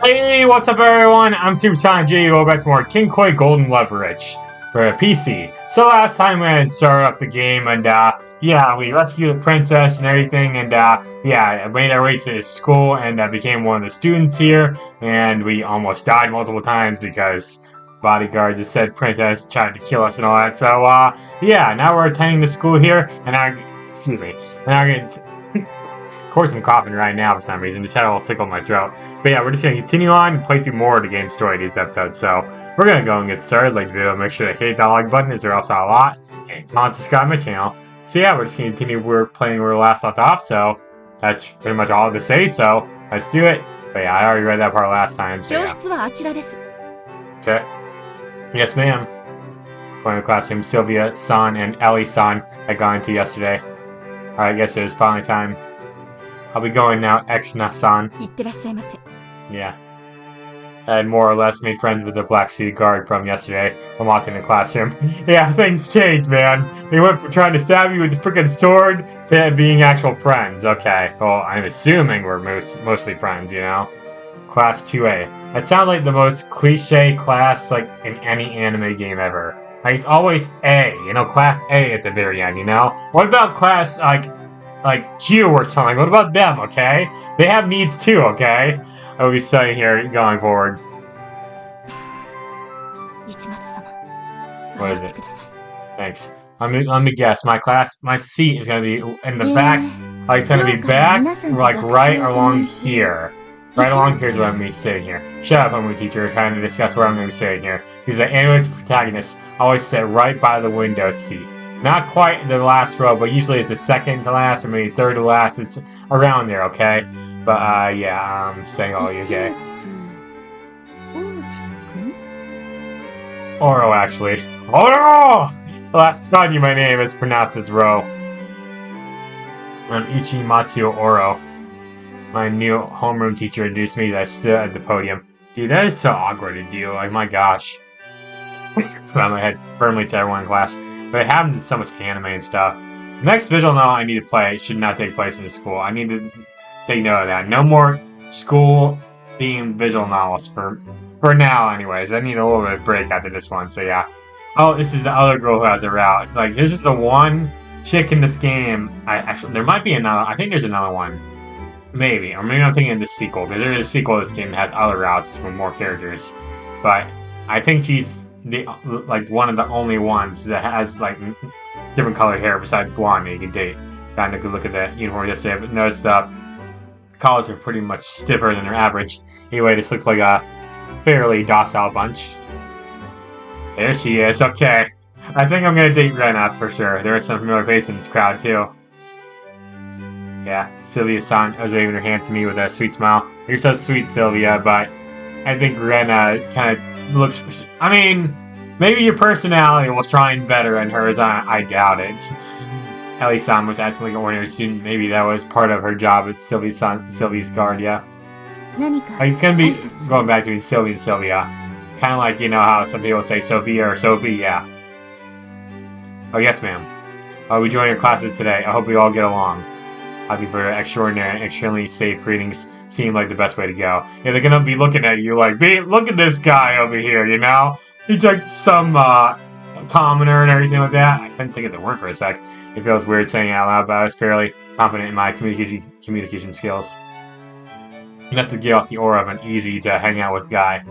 Hey, what's up everyone? I'm SuperSonicJB. Welcome back to more Kinkoi Golden Loveriche for the PC. So last time we had started up the game and yeah, we rescued the princess and everything and yeah, made our way to the school and became one of the students here, and we almost died multiple times because bodyguard just said princess tried to kill us and all that. So yeah, now we're attending the school here and excuse me, and I'm gonna of course I'm coughing right now for some reason. Just had a little tickle in my throat. But yeah, we're just going to continue on and play through more of the game story these episodes. So we're going to go and get started. Like the video, make sure to hit that like button as there helps out a lot. And comment, subscribe to my channel. So yeah, we're just going to continue we're playing where we last left off. So that's pretty much all to say. So let's do it. But yeah, I already read that part last time. So yeah. Okay. Yes, ma'am. Going to the classroom. Sylvia-san and Ellie-san had gone into yesterday. Alright, I guess it was finally time. I'll be going now, Exna-san. Yeah. I had more or less made friends with the black-suited guard from yesterday when walking in the classroom. Yeah, things changed, man. They went from trying to stab you with the freaking sword to being actual friends. Okay, well, I'm assuming we're mostly friends, you know? Class 2A. That sounds like the most cliche class, like, in any anime game ever. Like, it's always A, you know, Class A at the very end, you know? What about Class, like Q or something? What about them, okay? They have needs too, okay? I will be studying here going forward. What is it? Thanks. Let me guess. My seat is gonna be in the back. Like, it's gonna be back, like, right along here. Right along here is where I'm gonna be sitting here. Shut up, homeroom teacher, trying to discuss where I'm gonna be sitting here. Because the anime protagonists always sit right by the window seat. Not quite the last row, but usually it's the second to last or maybe third to last. It's around there, okay? But, yeah, I'm saying all you, okay? Oro, actually. Oro! The last time my name is pronounced as Ro. I'm Ichimatsu Oro. My new homeroom teacher introduced me as I stood at the podium. Dude, that is so awkward to do. Like, my gosh. Put my head firmly to everyone in class. But it happens in so much anime and stuff. The next visual novel I need to play should not take place in the school. I need to take note of that. No more school-themed visual novels for now, anyways. I need a little bit of break after this one, so yeah. Oh, this is the other girl who has a route. Like, this is the one chick in this game. Actually, there might be another. I think there's another one. Maybe. Or maybe I'm thinking of the sequel, because there is a sequel to this game that has other routes with more characters. But I think she's one of the only ones that has like different colored hair besides blonde that you can date. Kind of good look at the uniform yesterday, but notice the collars are pretty much stiffer than their average. Anyway, this looks like a fairly docile bunch. There she is. Okay, I think I'm gonna date Rena for sure. There are some familiar faces in this crowd too. Yeah, Sylvia-san was waving her hand to me with a sweet smile. You're so sweet, Sylvia, but I think Rena kind of looks. I mean, maybe your personality will shine better than hers. I doubt it. Ellie-san was acting like an ordinary student. Maybe that was part of her job at Sylvie's guard, yeah. Like, it's gonna be going back to Sylvie and Sylvia. Kind of like, you know how some people say Sophia or Sophie, yeah. Oh, yes, ma'am. I'll be joining your classes today. I hope we all get along. I think for extraordinary and extremely safe greetings seem like the best way to go. Yeah, they're gonna be looking at you like, look at this guy over here, you know? He's like some, commoner and everything like that. I couldn't think of the word for a sec. It feels weird saying it out loud, but I was fairly confident in my communication skills. You have to get off the aura of an easy to hang out with guy.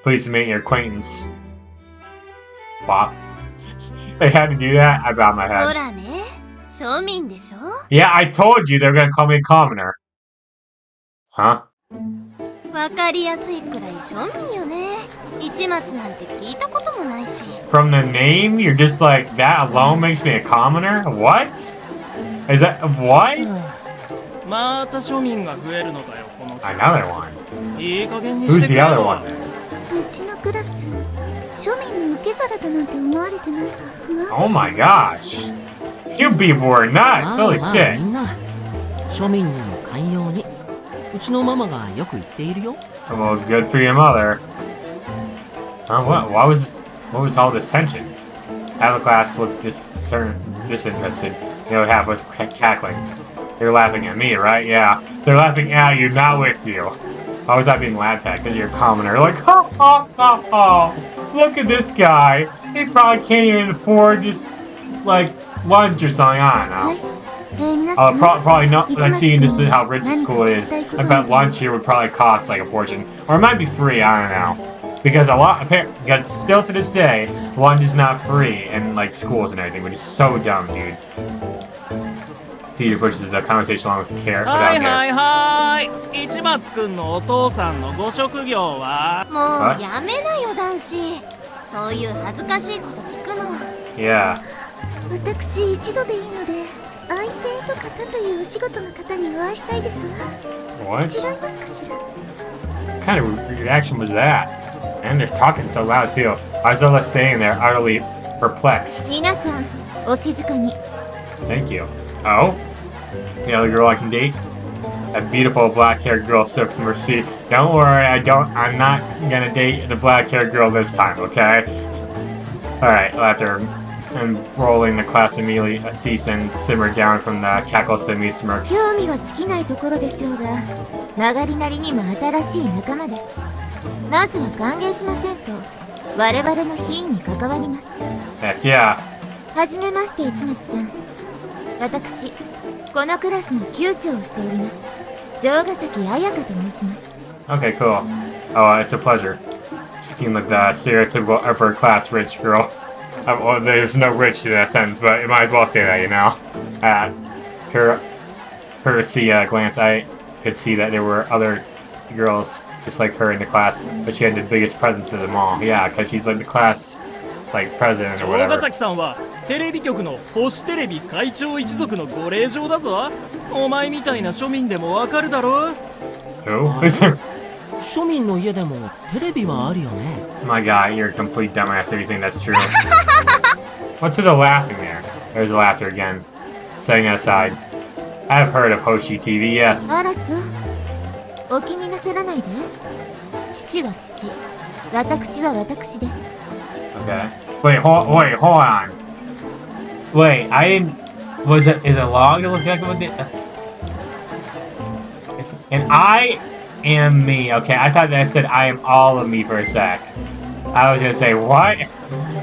Pleased to make your acquaintance. Wow. They had to do that? I bowed my head. Yeah, I told you they were gonna call me a commoner. Huh? From the name, you're just like, that alone makes me a commoner? What? Is that, what? Another one. Who's the other one then? Oh my gosh. You people are nuts, holy shit. Well, good for your mother. What was all this tension? Half the class looked disinterested. The other half was cackling. They're laughing at me, right? Yeah. They're laughing at you, not with you. Why was that being laughed at? Because you're a commoner. Like, ha ha ha ha! Look at this guy. He probably can't even afford just like lunch or something. I don't know. Probably not. Like, seeing this is how rich the school is. I bet lunch here would probably cost like a fortune, or it might be free. I don't know. Because because still to this day, lunch is not free in like schools and everything, which is so dumb, dude. Teacher pushes the conversation along with care. Hi. 市松くんのお父さんのご職業は？もうやめなよ男子。そういう恥ずかしいこと聞くの。Yeah. 私一度でいいので、相手と方というお仕事の方にお会いしたいですわ。What? 違いますかしら？ What kind of reaction was that? And they're talking so loud too. I was left standing there, utterly perplexed. 皆さん、お静かに。Thank you. Oh? The other girl I can date? That beautiful black-haired girl slipped from her seat. Don't worry, I'm not gonna date the black-haired girl this time, okay? Alright, after rolling the class immediately ceased and simmered down from the cackles to me smirks. 興味は尽きないところでしょうが、曲がりなりにも新しい仲間です。まずは歓迎しませんと、我々の品位に関わります。Heck yeah. はじめまして、市松さん。私、このクラスの級長をしております。城ヶ崎彩香と申します。Okay, cool. Oh, it's a pleasure. She seemed like the stereotypical upper class rich girl. Well, there's no rich to that sentence, but you might as well say that, you know. Courtesy glance, I could see that there were other girls just like her in the class, but she had the biggest presence of them all. Yeah, because she's like the class, like, president or whatever. 城ヶ崎さんはテレビ局の星テレビ会長一族のご令嬢だぞ。お前みたいな庶民でもわかるだろう。Who? 庶民の家でもテレビはあるよね。My God, you're a complete dumbass if you think that's true. What's with the laughing there? There's laughter again. Setting it aside. I have heard of Hoshi TV, yes. あらそう。お気になさらないで。父は父。私は私です。Okay. Wait, hold on. Wait, I didn't. Is it log that looks like what the? And I am me. Okay, I thought that said I am all of me for a sec. I was gonna say what?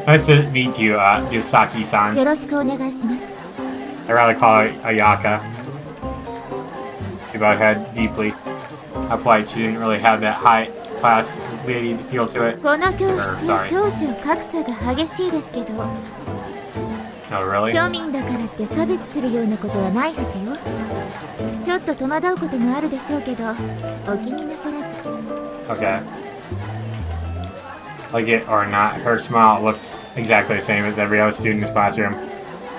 Nice to meet you, Yusaki-san. よろしくお願いします。I'd rather call her Ayaka. She bowed her head deeply. How polite, she didn't really have that high-class lady feel to it. この教室は少々格差が激しいですけど。Oh, really? 庶民だからって差別するようなことはないはずよ。ちょっと戸惑うこともあるでしょうけど、お気になさらず。Okay. Like it or not, her smile looked exactly the same as every other student in this classroom.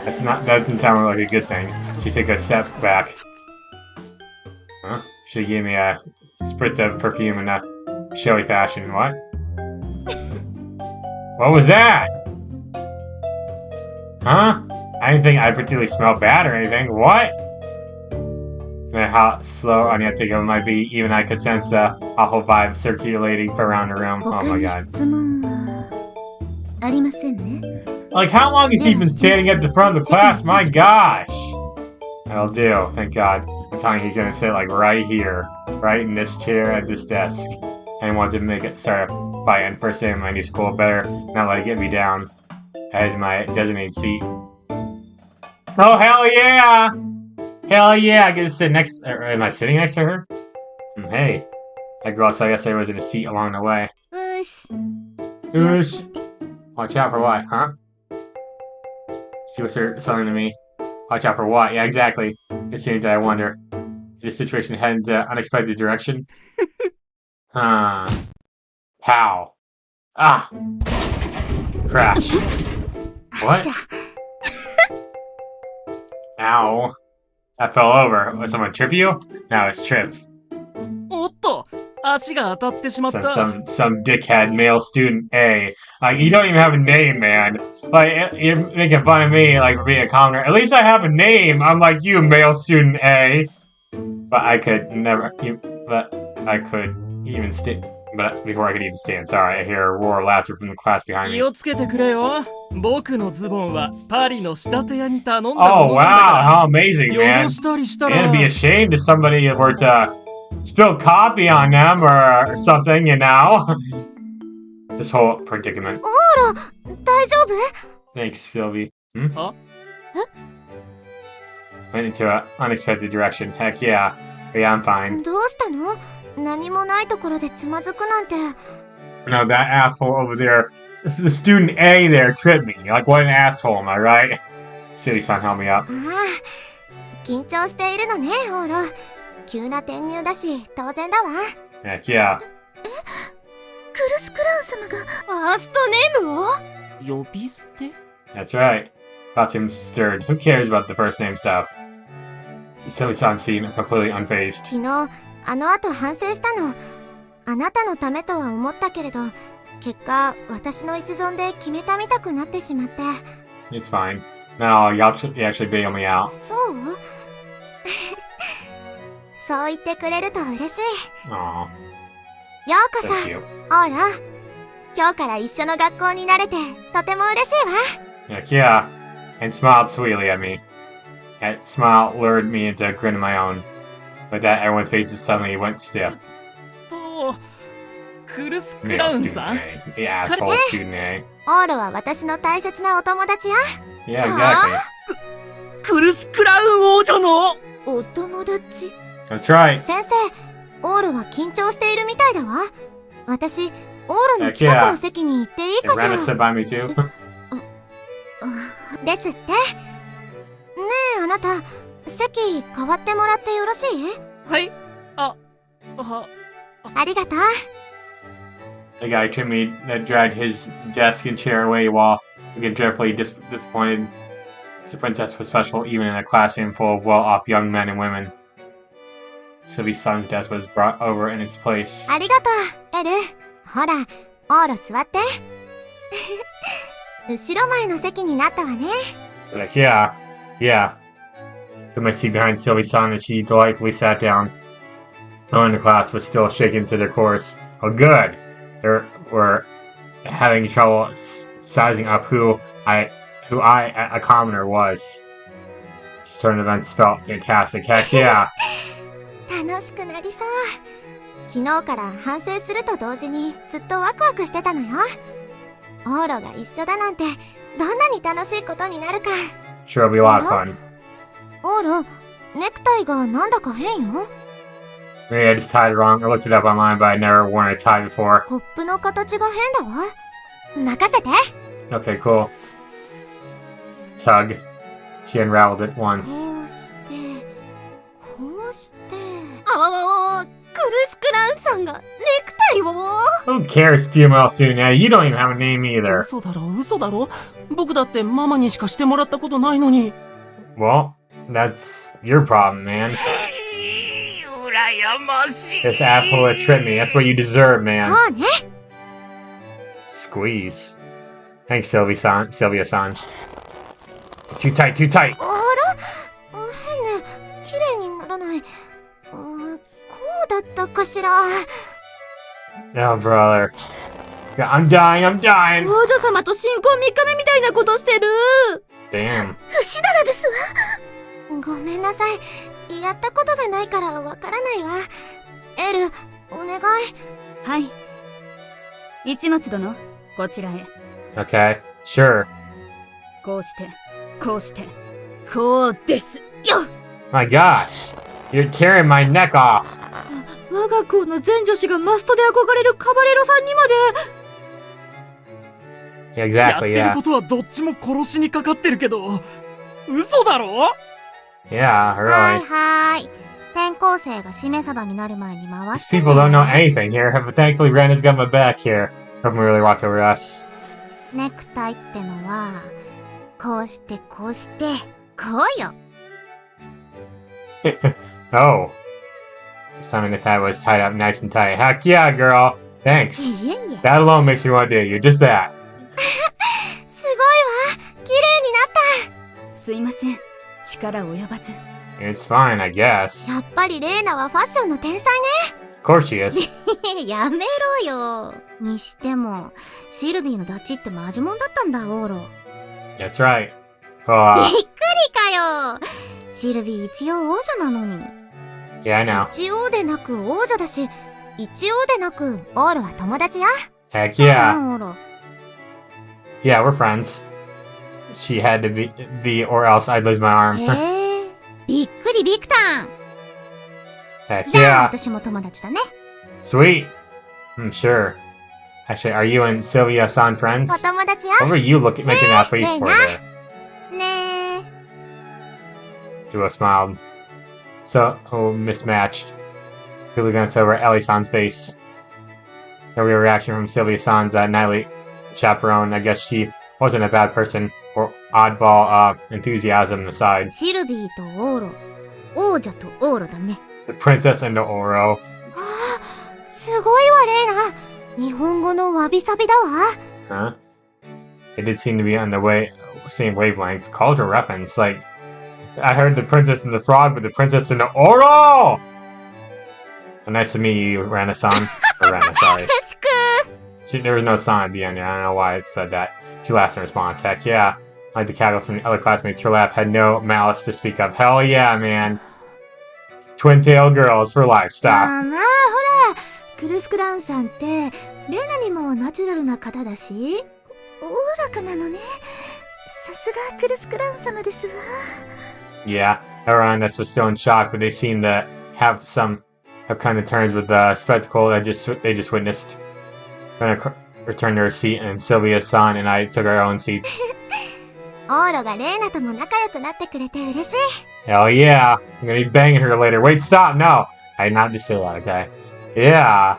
That doesn't sound like a good thing. She took a step back. Huh? She gave me a spritz of perfume in a showy fashion. What? What was that? Huh? I didn't think I particularly smelled bad or anything. What? And how slow on the uptake of it might be, even I could sense the awful vibe circulating around the room. Oh my god. Like, how long has he been standing at the front of the class? My gosh! That'll do, thank god. I'm telling you, he's gonna sit like right here. Right in this chair at this desk. And I wanted to make it start by end first day of my new school. Better not let it get me down. I had my designated seat. Oh, hell yeah! Hell yeah, I get to sit next... am I sitting next to her? Hey. That girl I saw yesterday was in a seat along the way. Oosh. Watch out for what, huh? She whispered something to me. Watch out for what? Yeah, exactly. It seemed that I wonder. Did the situation head into an unexpected direction? Huh. How? Ah! Crash. What? Ow. I fell over. Was someone trip you? No, it's tripped. おっと、足が当たってしまった。Some dickhead male student A. Like, you don't even have a name, man. Like, you're making fun of me, like, for being a commoner. At least I have a name, unlike you, male student A. But I could never... But I could even stay... But before I could even stand, sorry, I hear a roar of laughter from the class behind me. 気をつけてくれよ。僕のズボンはパリの仕立て屋に頼んだも Oh, のなんだ wow, から。 how amazing, man. 汚したりしたら。 It'd be a shame to somebody who were to spill coffee on them or something, you know? This whole predicament. オーラ大丈夫？ Thanks, Sylvie. Hmm? Huh? Went into an unexpected direction. Heck yeah. Yeah, I'm fine. どうしたの？何もないところでつまずくなんて。 No, that asshole over there, the student A there tripped me. Like, what an asshole, am I right? Sylvie-san, help me out. ああ、緊張しているのね、オーラ。急な転入だし、当然だわ。 Heck yeah. クルス・クラウン様がファーストネームを？呼び捨て？ That's right. Costume stirred. Who cares about the first name stuff? Sylvie-san seemed completely unfazed. 昨日、あの後反省したの。あなたのためとは思ったけれど、結果、私の一存で決めたみたくなってしまって。It's fine. No, you actually bail me out. そうそう言ってくれると嬉しい。 Aw, ようこ so そ、 cute. オーラ。今日から一緒の学校になれて、とても嬉しいわ。 Heck yeah. And smiled sweetly at me. That smile lured me into a grin of my own. With that, everyone's faces suddenly went stiff. と、クルス・クラ Male ウンさ student ん A. The asshole student A. オーラは私の大切なお友達よ。 Yeah, exactly. クルス・クラウン王女のお友達？ That's right. 先生、オーラは緊張しているみたいだわ。私、オーラの近くの席に行っていい Can かしら？ Rana sit by me too? ですって。ねえ、あなた、席変わってもらってよろしい？はい。は、ありがとう。 The guy tripped me that dragged his desk and chair away while looking dreadfully disappointed. The princess was special even in a classroom full of well-off young men and women. Sylvie's son's desk was brought over in its place. ありがとう、エル。ほら、オーラ座って。後ろ前の席になったわね。 Like, yeah. Took my seat behind Sylvie's son and she delightfully sat down. No one in the class was still shaken to their course. Oh, good. They were having trouble sizing up who I, a commoner, was. This turn of events felt fantastic. Heck yeah. 楽しくなりそう。昨日から反省すると同時にずっとワクワクしてたのよ。オーラが一緒だなんてどんなに楽しいことになるか。 Sure, it'll be a lot of fun. オーラ、ネクタイがなんだか変よ。 Maybe I just tied it wrong. I looked it up online, but I'd never worn a tie before. コップの形が変だわ。任せて。 Okay, cool. Tug. She unraveled it once. こうして、こうして。あわわわわ、クルス・クラウンさんがネクタイを。 Who cares, female student? Yeah, you don't even have a name either. 嘘だろ嘘だろ僕だってママにしかしてもらったことないのに。 Well, that's your problem, man. 羨ましい。 This asshole that tripped me. That's what you deserve, man. そうね。 Squeeze. Thanks, Sylvia-san. Too tight, too tight. あら、変ね。綺麗にならない。こうだったかしら。 Oh, brother. Yeah, I'm dying. 王女様と新婚3日目みたいなことしてる。 Damn. 不死だらですわ。ごめんなさい。やったことがないからわからないわ。エル、お願い。はい。市松殿、こちらへ。 Okay, sure. こうして、こうして、こうですよ。 My gosh. You're tearing my neck off. 我が校の全女子がマストで憧れるカバレロさんにまで。Yeah, やっ exactly, てる yeah. ことはどっちも殺しにかかってるけど、嘘だろ？ Yeah, はい really. はーい。転校生がしめ鯖になる前に回 These してね。 people don't know anything here, but thankfully Rena's got my back here. Hope we really watch over us. ネクタイってのは、こうしてこうして、こうよ。 Oh. This time the tie was tied up nice and tight. Heck yeah, girl. Thanks. いえいえ。 That alone makes me want to do you. Just that. すごいわ。綺麗になった。すいません。力及ばず。It's fine, I guess. やっぱりレイナはファッションの天才 Of course she is. ね。やめろよ。にしても、シルビーのダチってマジモンだったんだ、オーロ。 That's right. びっ Oh, くりかよ。シルビー一応王女なのに。Yeah, I know. 一応でなく王女だし、一応でなくオーロは友達よ。 Heck そうだ yeah. オーロ。 Yeah, we're friends. She had to be or else I'd lose my arm. へえ、びっくりビクタン。 Heck じゃあ yeah. 私も友達だね。 Sweet. Sure. Actually, are you and Sylvia-san お friends? 友達よ。 What were you making that face for there? ねえ。 He both smiled. So, mismatched. Clearly glanced over at Ellie-san's face. No real reaction from Sylvia-san's nightly chaperone. I guess she wasn't a bad person. Or oddball enthusiasm aside. シルビーとオーロ。王女とオーロだね。 The princess and the Oro. はあ、すごいわ、レイナ。日本語のわびさびだわ。 Huh? It did seem to be on the same wavelength. Cultural reference. Like, I heard the princess and the frog, but the princess and the Oro! Well, nice to meet you, Rana-san. Or Rana, sorry. よろしく。 There was no son at the end. I don't know why it said that. She laughed in response. Heck yeah. Like the cackles from the other classmates, her laugh had no malice to speak of. Hell yeah, man. Twin-tailed girls for life. Stop. まあまあ、ほら。クルスクラウンさんって、レイナにもナチュラルな方だし、おおらかなのね。さすがクルスクラウン様ですわ。 Yeah, everyone else was still in shock, but they seemed to have kind of turns with the spectacle they just witnessed. Then I returned to her seat, and Sylvia-san and I took our own seats. オーロがレイナとも仲良くなってくれて嬉しい。 Hell yeah, I'm gonna be banging her later. Wait, stop! No, I did not just say that. Okay. Yeah,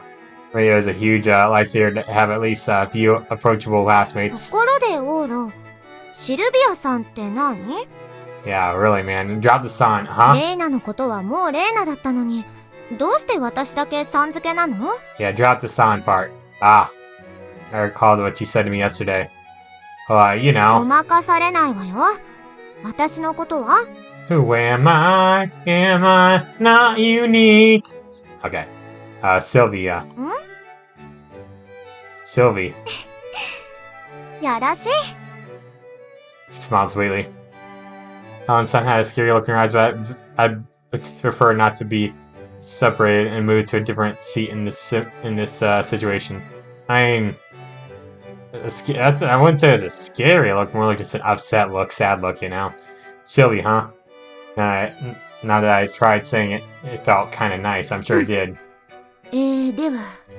but it was a huge lifesaver to have at least a few approachable と classmates. ころでオーロ、シルビアさんって何？ Yeah, really, man. Drop the sign, huh? レイナのことはもうレイナだったのに、どうして私だけさん付けなの？ Yeah, drop the sign part. Ah, I recalled what you said to me yesterday. You ご know. まかされないわよ。私のことは？ Who am I? Am I not unique? Okay. Sylvia. Sylvie. やらしい。 She smiled sweetly. Sun had a scary look in her eyes, but I'd prefer not to be separated and moved to a different seat in this situation. I mean, I wouldn't say it's a scary look, more like just an upset look, sad look, you know. Sylvie, huh? Now that I tried saying it, it felt kind of nice. I'm sure it did. では、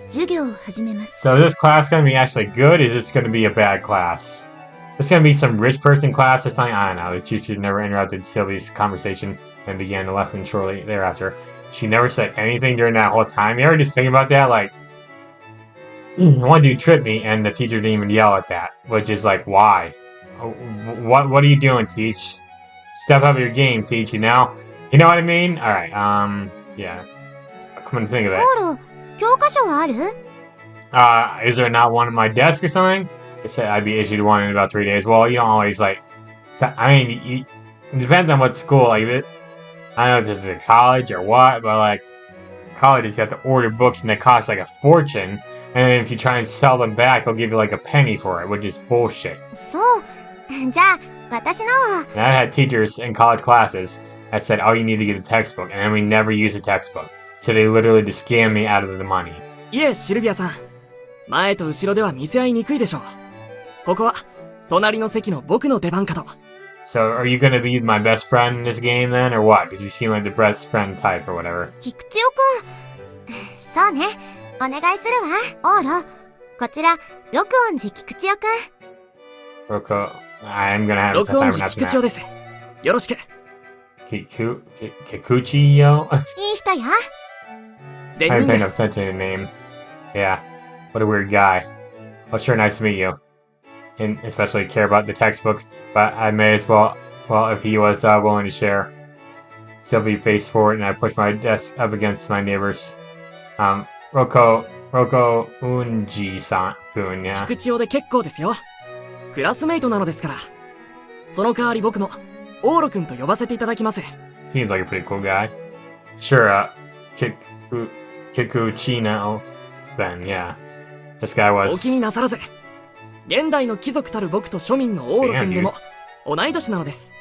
授業を始めます。 So is this class going to be actually good? Is this going to be a bad class? It's going to be some rich person class or something? I don't know. The teacher never interrupted Sylvie's conversation and began the lesson shortly thereafter. She never said anything during that whole time. You ever just think about that? Like, one dude tripped me and the teacher didn't even yell at that. Which is like, why? What are you doing, Teach? Step up your game, Teach, you know? You know what I mean? Alright, yeah. Come on to think of it. オーロ、教科書はある？ Is there not one on my desk or something? It said I'd be issued one in about 3 days. Well, you don't always like. I mean, it depends on what school. Like, I don't know if this is a college or what, but like, colleges you have to order books and they cost like a fortune. And then if you try and sell them back, they'll give you like a penny for it, which is bullshit. そう。じゃあ、私のは。 And I had teachers in college classes that said, "Oh, you need to get a textbook," and then we never use a textbook. So they literally just scam me out of the money. いえ、シルビアさん。前と後ろでは見せ合いにくいでしょう。ここは、隣の席の僕の出番かと。So are you gonna be my best friend in this game then, or what? Because you seem like the best friend type or whatever. 菊千代くん。そうね。お願いするわ、オーロ。こちら、録音寺菊千代くん。 Roko, I'm gonna have a 録 tough 音 time 時菊 pronouncing 千代 that. です。よろしく。Kikuchi-yo? いい人よ。全 I 人 haven't で paid す。 attention to the name. Yeah, what a weird guy. Well, sure, nice to meet you. And especially care about the textbook, but I may as well, if he was willing to share. Sylvie faced forward and I pushed my desk up against my neighbor's. Roko Unji-san-kun, yeah. 菊千代で結構ですよ。クラスメイトなのですから。その代わり僕も、オーロくんと呼ばせていただきます。 Seems like a pretty cool guy. Sure, Kikuchino, then, yeah. This guy お was... 気になさらず。現代の貴族たる僕と庶民のオーロくんでも、同い年なのです。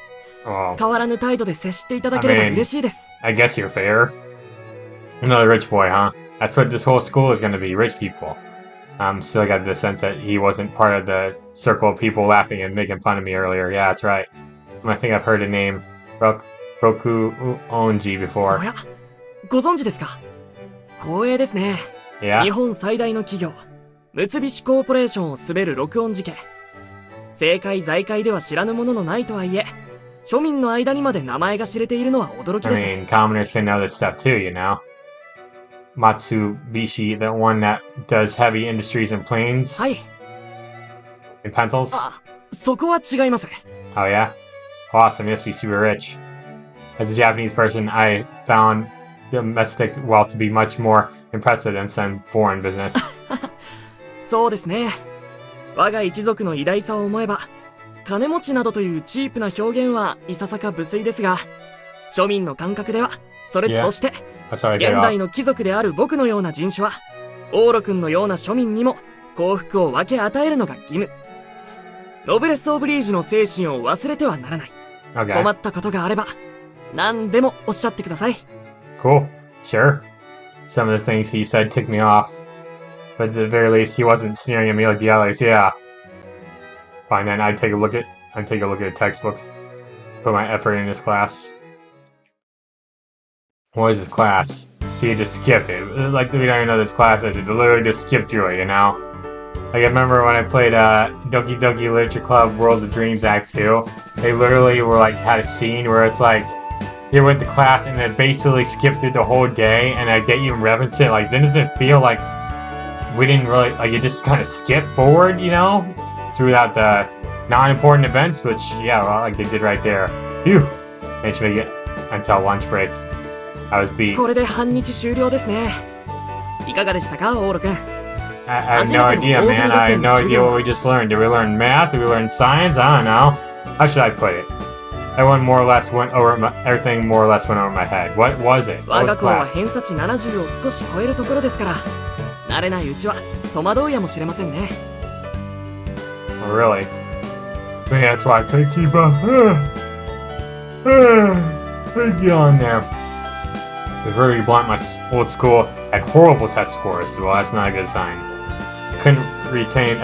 Well, 変わらぬ態度で接していただければ嬉しいです。 I guess you're fair. Another rich boy, huh? That's what this whole school is gonna be, rich people. Still got the sense that he wasn't part of the circle of people laughing and making fun of me earlier. Yeah, that's right. I think I've heard the name Roku Onji お before. や、ご存知ですか？光栄ですね。Yeah? 日本最大の企業、三菱コーポレーションを滑る録音事件。政界財界では知らぬもののないとはいえ、庶民の間にまで名前が知れているのは驚き I です。 mean, commoners can know this stuff too, you know? Matsubishi, the one that does heavy industries and planes はい。 and pencils? あ、そこは違います。 Oh yeah? Awesome, he must be super rich. As a Japanese person, I found domestic wealth to be much more impressive than some foreign business. そうですね。我が一族の偉大さを思えば、金持ちなどというチープな表現はいささか無粋ですが、庶民の感覚では、それ、 Yeah. そして、 Oh, sorry, 現 cut 代 off. の貴族である僕のような人種は、オーロ君のような庶民にも幸福を分け与えるのが義務。ノブレス・オブリージュの精神を忘れてはならない。 Okay. 困ったことがあれば、何でもおっしゃってください。 Cool. Sure. Some of the things he said ticked me off. But at the very least, he wasn't sneering at me like the others, yeah. Fine then, I'd take a look at a textbook. Put my effort in this class. What is this class? See, it just skipped it. Like, we don't even know this class is. It literally just skipped through it, you know? Like, I remember when I played Doki Doki Literature Club World of Dreams Act 2, they literally were like, had a scene where it's like, they went to class and then basically skipped through the whole day, and I get you reference it, like, didn't it feel like we didn't really, like, it just kind of skipped forward, you know? Throughout the non-important events, which, yeah, well, like they did right there. Phew! Managed to make it until lunch break. I was beat. これで半日終了ですね。いかがでしたか、オーロ君。 I have no idea, man. I have no idea what we just learned. Did we learn math? Did we learn science? I don't know. How should I put it? Everyone more or less went over everything more or less went over my head. What was it? 我 What が was 校は class? 偏差値70を少し超えるところですから、慣れないうちは戸惑うやもしれませんね。 Oh, really? Maybe that's why I couldn't keep up. I'd get on there. To be very blunt, my old school had horrible test scores. Well, that's not a good sign. Couldn't retain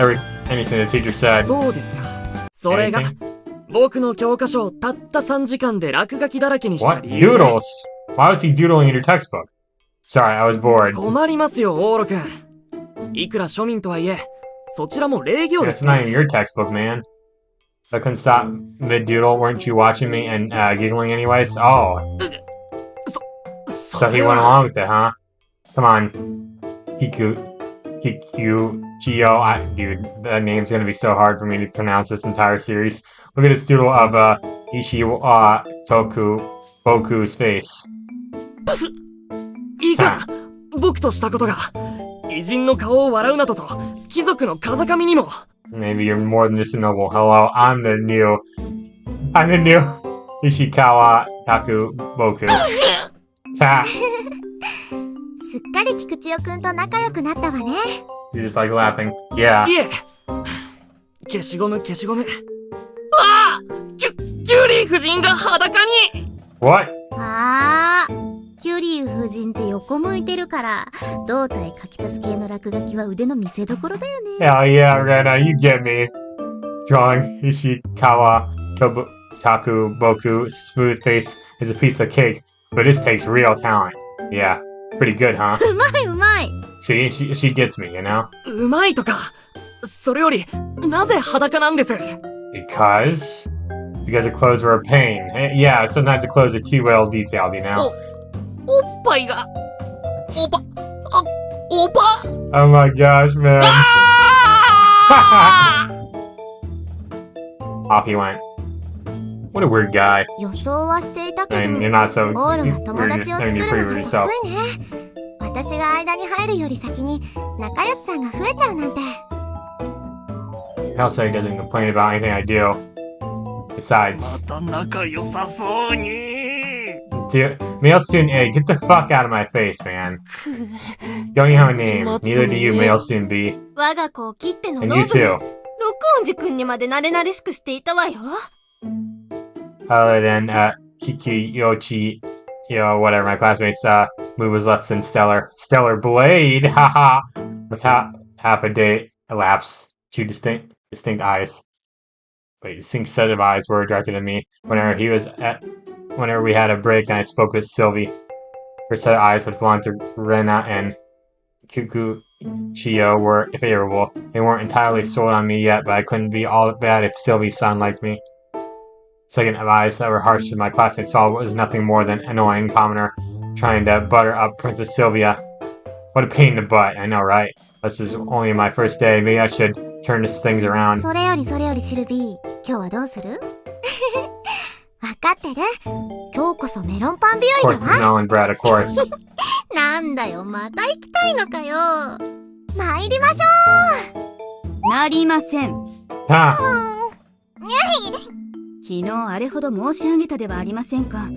anything the teacher said. そうですか。それが Anything? 僕の教科書をたった3時間で落書きだらけにした What? 理由で Doodles? Why was he doodling in your textbook? Sorry, I was bored. 困りますよ、オーロ君。いくら庶民とはいえ、そちらも礼儀をで That's す not ね。 even your textbook, man. I couldn't stop mid-doodle. Weren't you watching me and giggling anyways? Oh, so he went along with it, huh? Come on. Kiku, Gio. Dude, that name's gonna be so hard for me to pronounce this entire series. Look at this doodle of Toku Boku's face. いいか、僕としたことが、偉人の顔を笑うなどと、貴族の風上にも。 Maybe you're more than just a noble. Hello, I'm the new Ishikawa Taku Boku. Ta. すっかり菊千代くんと仲良くなったわね。 You just like laughing. Yeah. いえ、消しゴム。ああ、キュリー夫人が裸に。 What? あー、キュリー夫人って横向いてるから胴体書き足す系の落書きは腕の見せ所だよね。 Hell yeah, Rena, you get me. Drawing Ishikawa Taku Boku smooth face is a piece of cake, but this takes real talent. Yeah, pretty good, huh? うまいうまい。 See, she gets me, you know? うまいとか、それより、なぜ裸なんです？ Because the clothes were a pain. Yeah, sometimes the clothes are too well detailed, you know? おっぱいが、おば Oh my gosh, man. あー Off he went. What a weird guy. 予想はしていたけど、 And you're not so... オーロが友達を I 作 mean, る you're pretty の with が yourself. 得意ね。私が間に入るより先に仲良しさんが増えちゃうなんて。Hellsay doesn't complain about anything I do. Besides... また仲良さそうに。 Dude, male student A, get the fuck out of my face, man. You don't even have a name. Neither do you, male student B. 我が子を切っての And ノ you ブル。 too. 録音寺くんにまで慣れ慣れしくしていたわよ。Other than, Kikiyoshi you know, whatever, my classmates' mood was less than stellar. Stellar Blade, haha! With half a day elapsed, two distinct eyes. Wait, distinct set of eyes were directed at me whenever we had a break and I spoke with Sylvie. Her set of eyes, which belonged to Rena and Kikuchio, were favorable. They weren't entirely sold on me yet, but I couldn't be all bad if Sylvie's son liked me. Second of eyes that were harsh to my classmates saw was nothing more than an annoying commoner trying to butter up Princess Sylvia. What a pain in the butt, I know, right? This is only my first day. Maybe I should turn this things around. それよりシルビー、今日はどうする？わかってる？今日こそメロンパン日 Of 和 course, だわ。 Melon Bread, of course. なんだよ、また行きたいのかよ。参りましょなりません。Ha! 昨日あれほど申し上げたではありませんか。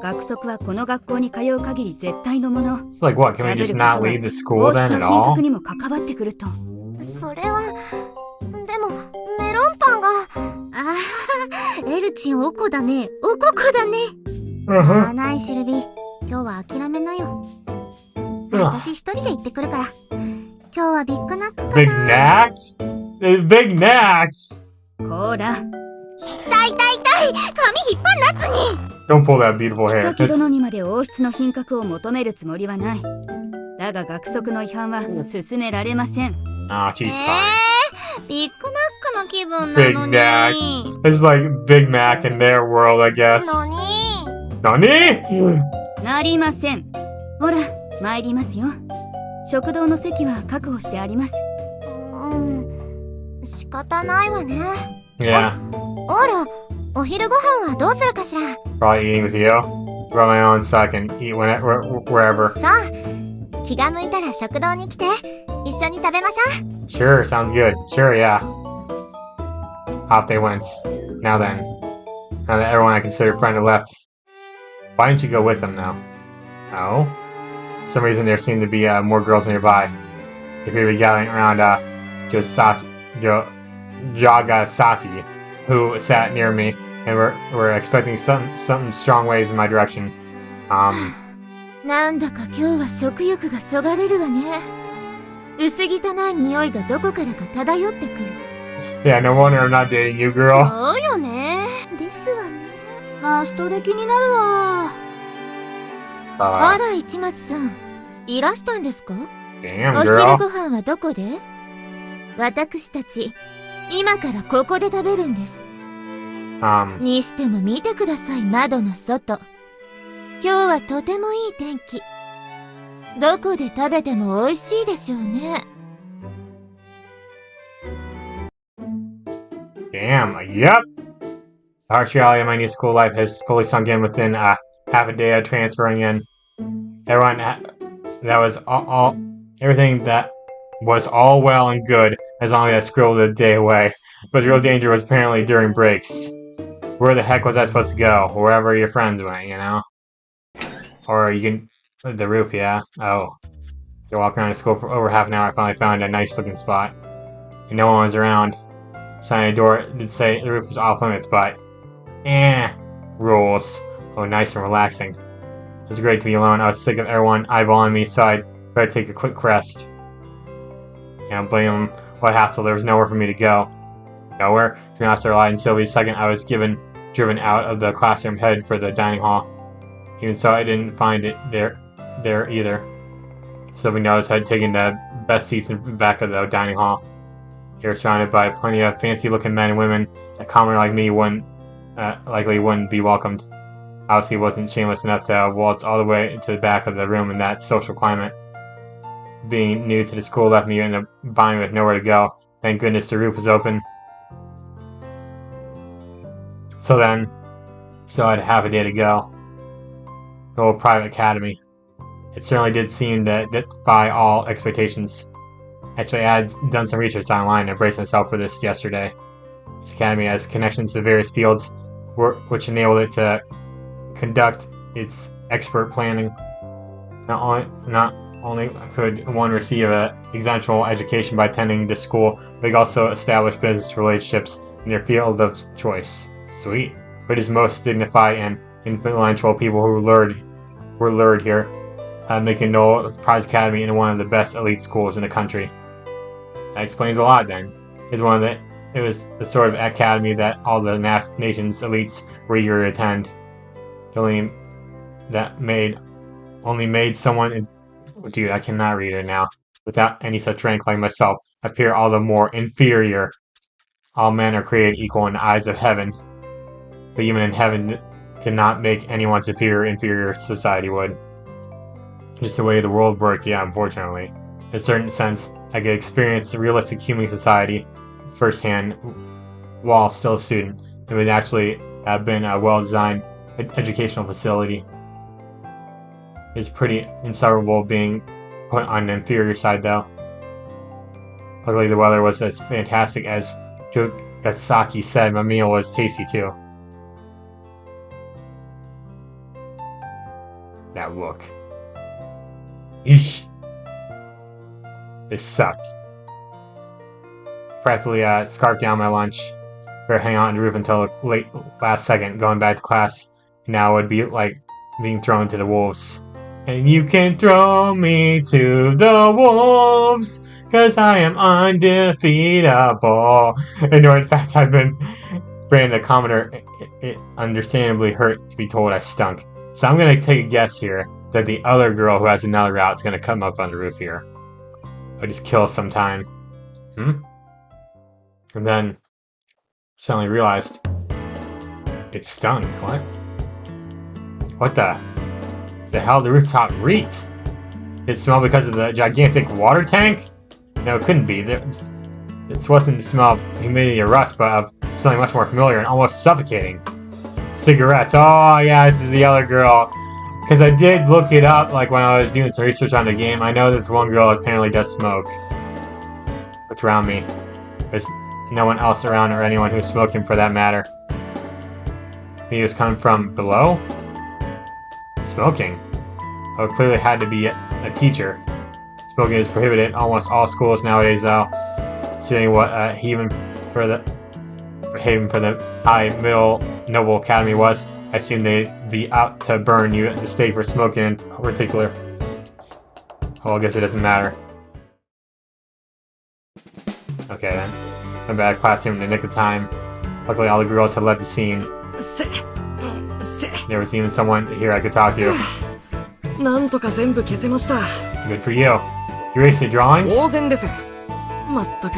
学則はこの学校に通う限り絶対のもの。 It's like, what, can we just not leave the school 王室 then の at 品 all? 格にも関わってくると。う。それは、でも、メロンパンが。ああ、エルチンおこだね。おここだね。しゃあないシルビー。今日は諦めなよ。私一人で行ってくるから。今日はビッグナックかな。 Big Nack? Big Nack! こら、痛い痛い痛い。髪引っ張んなつに。 Don't pull that beautiful hair. 妃殿にまで王室の品格を求めるつもりはない。だが学則の違反は進められません。Oh, she's fine. ビッグナックの気分なの Big に。 Nack. It's like Big Mac in their world, I guess. のに。 Nani? なりません。ほら、参りますよ。食堂の席は確保してあります。仕方ないわね。 Yeah, オール、お昼ご飯はどうするかしら。 probably eating with you. Grow my own so I can eat wherever. さあ、気が向いたら食堂に来て、一緒に食べましょう。 Sure, sounds good. Sure, yeah. Off they went. Now then. Now that everyone I considered friend had left. Why didn't you go with them now? Oh? For some reason there seemed to be more girls nearby. They appeared to be gathering around Jagasaki, who sat near me, and were expecting some strong waves in my direction. なんだか今日は食欲がそがれるわね。薄汚い匂いがどこからか漂ってくる。 Yeah, no wonder I'm not dating you, girl. そうよね。ですわね。マストで気になるわ。あら、市松さん、いらしたんですか？ Damn, お昼 girl. ご飯はどこで？私たち、今からここで食べるんです。にしても見てください、窓の外。今日はとてもいい天気。どこで食べても美味しいでしょうね。 Damn, yep. The harsh reality of my new school life has fully sunk in within half a day of transferring in. Everything that was all well and good as long as I scribbled the day away. But the real danger was apparently during breaks. Where the heck was I supposed to go? Wherever your friends went, you know? Or you can... The roof, yeah? Oh. After walking around the school for over half an hour, I finally found a nice looking spot. And no one was around. The sign on the door did say the roof was off limits, but... rules. Oh, nice and relaxing. It was great to be alone. I was sick of everyone eyeballing me, so I tried to take a quick rest. Can't blame them. What hassle, there was nowhere for me to go. Nowhere? Between us or in Sylvie's second, I was driven out of the classroom, headed for the dining hall. Even so, I didn't find it there either. Sylvie noticed I had taken the best seats in the back of the dining hall. They were surrounded by plenty of fancy-looking men and women. A commoner like me likely wouldn't be welcomed. Obviously, wasn't shameless enough to waltz all the way to the back of the room in that social climate. Being new to the school left me in a bind with nowhere to go. Thank goodness the roof was open. So I'd have a day to go. The old private academy. It certainly did seem to defy all expectations. Actually, I had done some research online and braced myself for this yesterday. This academy has connections to various fields, which enabled it to conduct its expert planning. Not only could one receive an exemptional education by attending this school, but they also establish business relationships in their field of choice. Sweet. But it is most dignified and influential people who lured were lured here, making Noel Prize Academy into one of the best elite schools in the country. That explains a lot then. It was the sort of academy that all the nation's elites were eager to attend. Only made someone... Dude, I cannot read it now. Without any such rank like myself, appear all the more inferior. All men are created equal in the eyes of heaven. But even in heaven did not make anyone superior, inferior society would. Just the way the world worked, yeah, unfortunately. In a certain sense, I could experience the realistic human society firsthand while still a student. It would actually have been a well-designed educational facility. It's pretty insufferable being put on the inferior side, though. Luckily, the weather was as fantastic as Saki said. My meal was tasty, too. That look. Eesh. This sucked. Practically scarfed down my lunch. Better hang out on the roof until late last second, going back to class. Now it would be like being thrown to the wolves. And you can throw me to the wolves, 'cause I am undefeatable. And no, in fact, I've been branded a commoner. It understandably hurt to be told I stunk. So I'm gonna take a guess here that the other girl who has another route is gonna come up on the roof here. Or just kill us sometime. And then suddenly realized it stunk. What the hell? The rooftop reeked. Did it smell because of the gigantic water tank? No, it couldn't be. It wasn't the smell of humidity or rust, but of something much more familiar and almost suffocating. Cigarettes. Oh yeah, this is the other girl. Because I did look it up, like when I was doing some research on the game. I know this one girl apparently does smoke. What's around me? There's no one else around or anyone who's smoking for that matter. Maybe it was coming from below? Smoking? Oh, it clearly had to be a teacher. Smoking is prohibited in almost all schools nowadays, though. Considering what haven for the high middle noble academy was, I assume they'd be out to burn you at the stake for smoking in particular. Well, I guess it doesn't matter. Okay then. I'm back at classroom in the nick of time. Luckily all the girls had left the scene. There was even someone here I could talk to. なんとか全部消せました。 Good for you. You erased the drawings? 当然です。まったく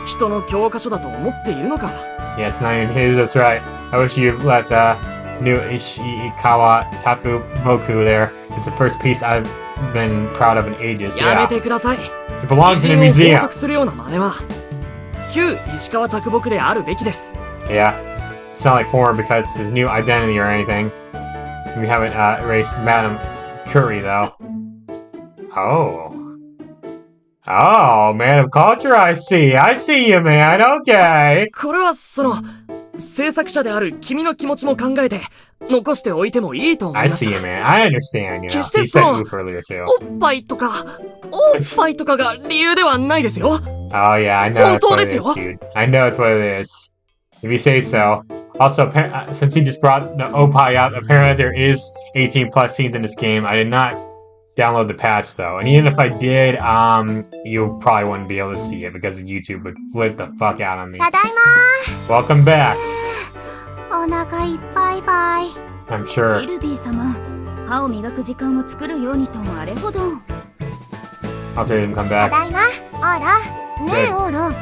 人の教科書だと思っているのか。 Yeah, it's not even his, that's right. I wish you'd let new Ishikawa Takuboku there. It's the first piece I've been proud of in ages. や Yeah. めてください。 It belongs in the 偉人を museum. 冒涜するような真似は旧石川啄木であるべきです。 Yeah. It's not like former because it's his new identity or anything. We haven't erased Madame Curie, though. Oh. Oh, man of culture, I see. I see you, man. Okay. これは制作者である君の気持ちも考えて残しておいてもいいと思い I まし see た。 you, man. I understand, you know. 決して He said goof earlier, too. おっぱいとかが理由ではないですよ。 Oh, yeah, I know that's what it is, 本当 dude. I know that's what it is. If you say so. Also, since he just brought the Opie out, apparently there is 18 plus scenes in this game. I did not download the patch, though. And even if I did, you probably wouldn't be able to see it because YouTube would flip the fuck out on me. ただいま Welcome back. お腹いっぱいぱい。 I'm sure. シルビー様、歯を磨く時間を作るようにとあれほど。 I'll tell you to come た back. だいまオーラ。ねえオーラ、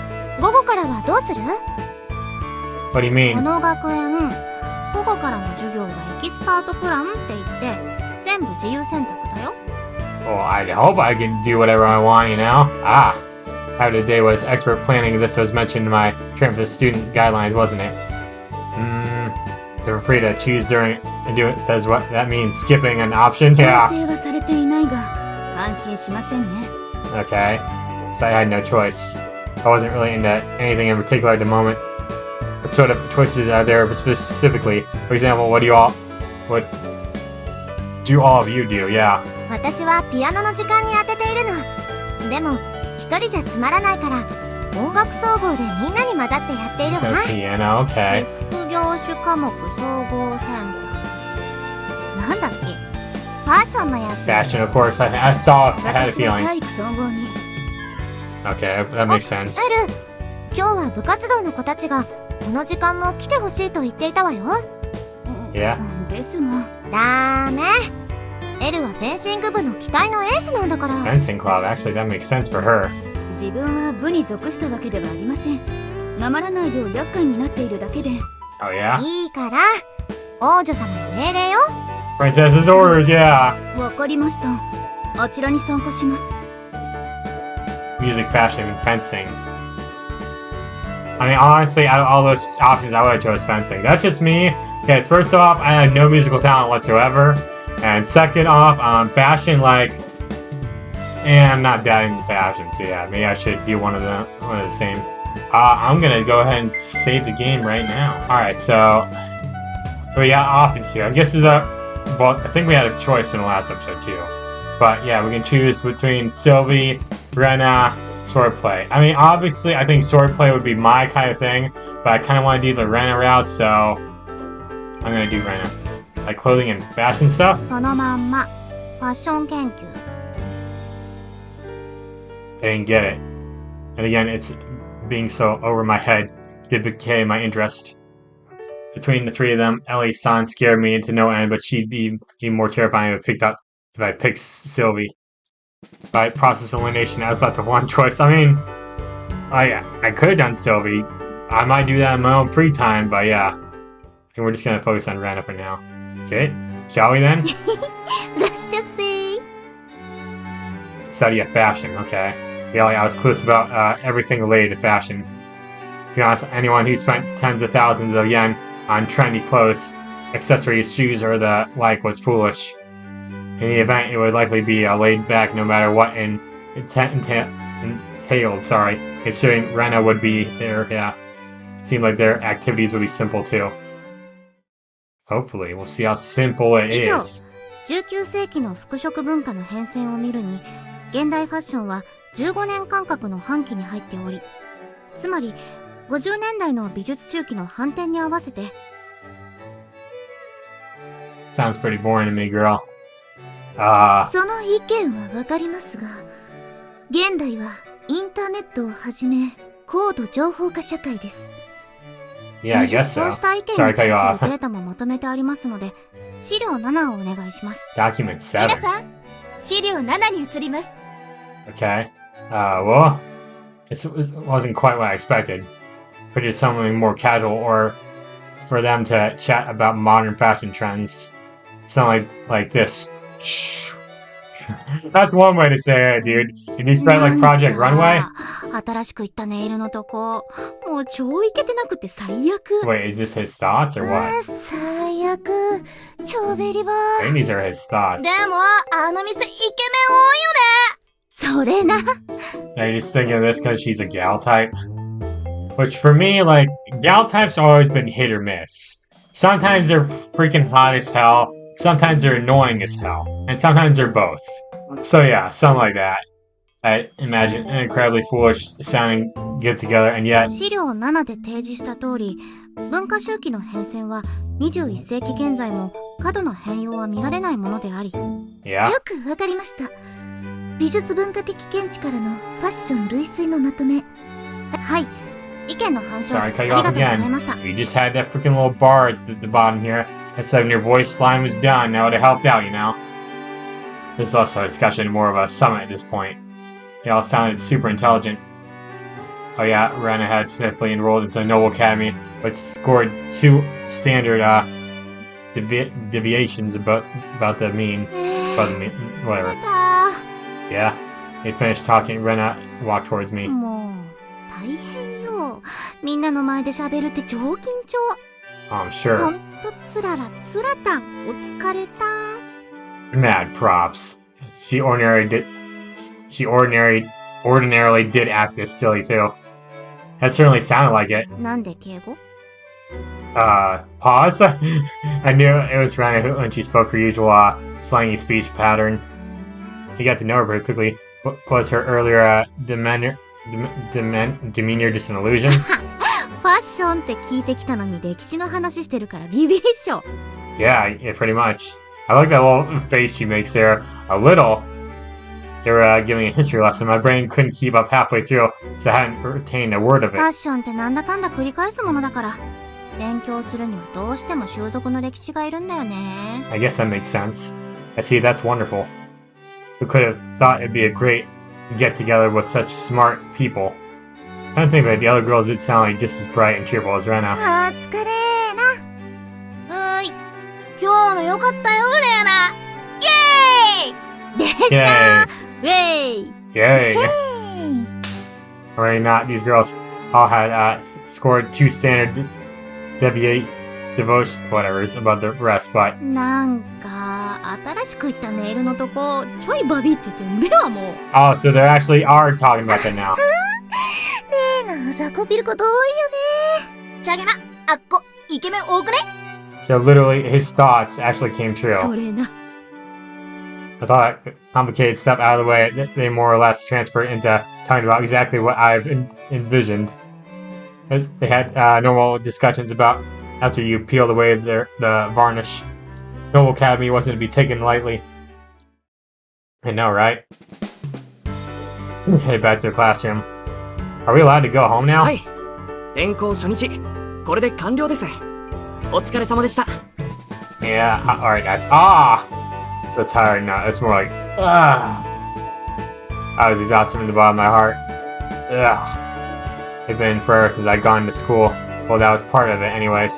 午後からはどうする？ What do you こ mean? の学園、午後からの授業はエキスパートプランって言って全部自由選択だよ。 Well, I hope I can do whatever I want, you know? Ah. How today was expert planning. This was mentioned in my term for the student guidelines, wasn't it? They're free to choose during and do it. Does what that mean? Skipping an option? 強 Yeah. 制はされていないが安心しませんね。 Okay. So I had no choice. I wasn't really into anything in particular at the moment. What sort of choices are there specifically? For example, what do all of you do? Yeah. 私はピアノの時間に当てているの。でも一人じゃつまらないから音楽総合でみんなに混ざってやっているわ。 Piano, okay. 副業種科目総合センター。なんだっけ？ファッションのやつ。 Fashion, of course. I saw it. I had a 私は feeling. 体育総合に。 Okay, that makes sense. エル、今日は部活動の子たちがこの時間も来てほしいと言っていたわよ。 Yeah. ですが、ダメ。エルはフェンシング部の期待のエースなんだから。 Fencing club. Actually, that makes sense for her. 自分は部に属したわけではありません。なまらないよう厄介になっているだけで。 Oh, yeah? いいから、王女様の命令よ。 Princess's orders, yeah. わかりました。あちらに参加します。 Music, fashion, and fencing. I mean, honestly, out of all those options, I would have chose fencing. That's just me. Okay, first off, I had no musical talent whatsoever. And second off, fashion, like... And I'm not that into fashion, so yeah, maybe I should do one of the same. I'm gonna go ahead and save the game right now. Alright, so... We got options here. I guess well, I think we had a choice in the last episode too. But yeah, we can choose between Sylvie, Rena, swordplay. I mean, obviously, I think swordplay would be my kind of thing, but I kind of want to do the Rena route, so I'm gonna do Rena. Like clothing and fashion stuff. そのまんま、ファッション研究。 I didn't get it. And again, it's being so over my head. It became my interest. Between the three of them, Ellie-san scared me into no end, but she'd be even more terrifying if I picked Sylvie. By process elimination, I was left with one choice. I mean, I could have done Sylvie. I might do that in my own free time, but yeah. I think we're just gonna focus on Rena for now. That's it? Shall we then? Let's just see. Study of fashion, okay. Yeah, I was clueless about everything related to fashion. To be honest, anyone who spent tens of thousands of yen on trendy clothes, accessories, shoes, or the like was foolish. In the event, it would likely be laid back no matter what entailed, considering Rena would be there, yeah. It seemed like their activities would be simple too. Hopefully, we'll see how simple it is. 19世紀の服飾文化の変遷を見るに、現代ファッションは15年間隔の半期に入っており、つまり50年代の美術中期の反転に合わせて。 Sounds pretty boring to me, girl. その意見はわかりますが、現代はインターネットをはじめ高度情報化社会です。 Yeah, I guess そう so. した意見に対するデータもまとめてありますので、資料7をお願いします。 Document 7. 皆さん、資料7に移ります。 Okay. Well, it wasn't quite what I expected. Figured something more casual, or for them to chat about modern fashion trends. Sound like this. That's one way to say it, dude. Did you expect like Project Runway? 新しく言ったネイルのとこ、もう超イケてなくて最悪。 Wait, is this his thoughts or what? 最悪。超ベリバ I think these are his thoughts. でも、あの店イケメン多いよね。それな。 Are you just thinking of this because she's a gal type? Which for me, like, gal types have always been hit or miss. Sometimes they're freaking hot as hell, sometimes they're annoying as hell, and sometimes they're both. So yeah, something like that. I imagine an incredibly foolish sounding get together, and yet... 資料7で提示した通り、文化周期の変遷は21世紀現在も過度な変容は見られないものであり。Yeah. よくわかりました。美術文化的見地からのファッション類推のまとめ。はい。意見の反証あ Sorry, り cut you が off とうございま again. した。 You just had that freaking little bar at the bottom here. That said when your voice line was done, that would have helped out, you know? This is also a discussion, more of a summit at this point. They all sounded super intelligent. Oh yeah, Rena had safely enrolled into the Noble Academy, but scored 2 standard deviations about the mean. Whatever. Yeah. They finished talking, Rena walked towards me. もう、大変よ。みんなの前で喋るって超緊張。I'm ほ sure. んとつららつらたん。お疲れたん。 Mad props. She ordinarily did act this silly too. That certainly sounded like it. なんで敬語？ Pause? I knew it was Rena when she spoke her usual slangy speech pattern. He got to know her very quickly. What was her earlier demeanor just an illusion? ファッションって聞いてきたのに歴史の話してるからビビりっしょ。 Yeah, pretty much. I like that little face she makes there. A little. They were giving a history lesson. My brain couldn't keep up halfway through, so I hadn't retained a word of ファッ it. ションってなんだかんだ繰り返すものだから、勉強するにはどうしても習得の歴史がいるんだよね。I guess that makes sense. I see, that's wonderful. Who could have thought it'd be a great get-together with such smart people? I don't think that the other girls did sound like just as bright and cheerful as Rena. あー疲れーな。はーい。今日のよかったよ、レーナ。イエーイでしたー。ウェイ Yay! シェーイ Already not. These girls all had scored 2 standard devotion, whatever's above the rest, but なんか、新しく言ったネイルのとこ、ちょいバビってて、目はもう。oh, so they actually are talking about that now. レーナ、雑魚ビルこと多いよね。チャゲな、あっこ、イケメン多くね So literally, his thoughts actually came そ true. れな。 I thought complicated stuff out of the way. They more or less transferred into talking about exactly what I've envisioned. They had normal discussions about after you peeled away the varnish. Noble Academy wasn't to be taken lightly. I know, right? Head back to the classroom. Are we allowed to go home now? はい。転校初日、これで完了です。お疲れ様でした。Yeah, alright, that's so tired now. It's more like I was exhausted from the bottom of my heart. It's been forever since I'd gone to school. Well, that was part of it anyways.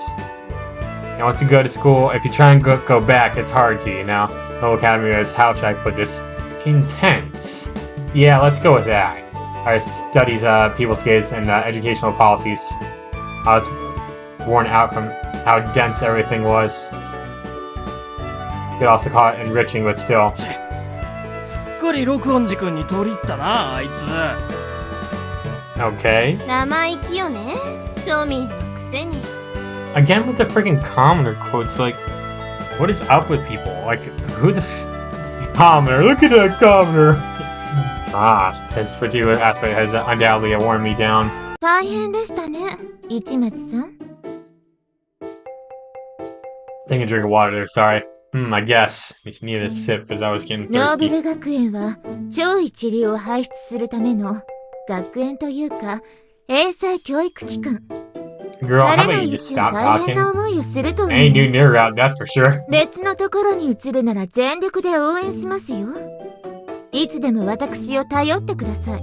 And once you go to school, if you try and go back, it's hard to, you know? Noble Academy is, how should I put this? Intense. Yeah, let's go with that. Our studies, people's gaze, and educational policies. I was worn out from how dense everything was. You could also call it enriching, but still. すっかり録音時間に取り入ったな、あいつ。Okay. 生意気よね。庶民のくせに。 Again with the freaking commoner quotes, like, what is up with people? Like, who the commoner? Look at that commoner! His particular aspect has undoubtedly worn me down. 大変でしたね、市松さん。Taking a drink of water there, sorry. I guess. Just needed a sip as I was getting ノーベ thirsty. ル学園は超一流を輩出するための学園というか英才教育機関。 Girl, 慣 how れな about い you う just ちは stop 大変 talking? な思いをすると思 Ain't い new ます。 near route, that's for sure. 別のところに移るなら全力で応援しますよ。いつでも私を頼ってください。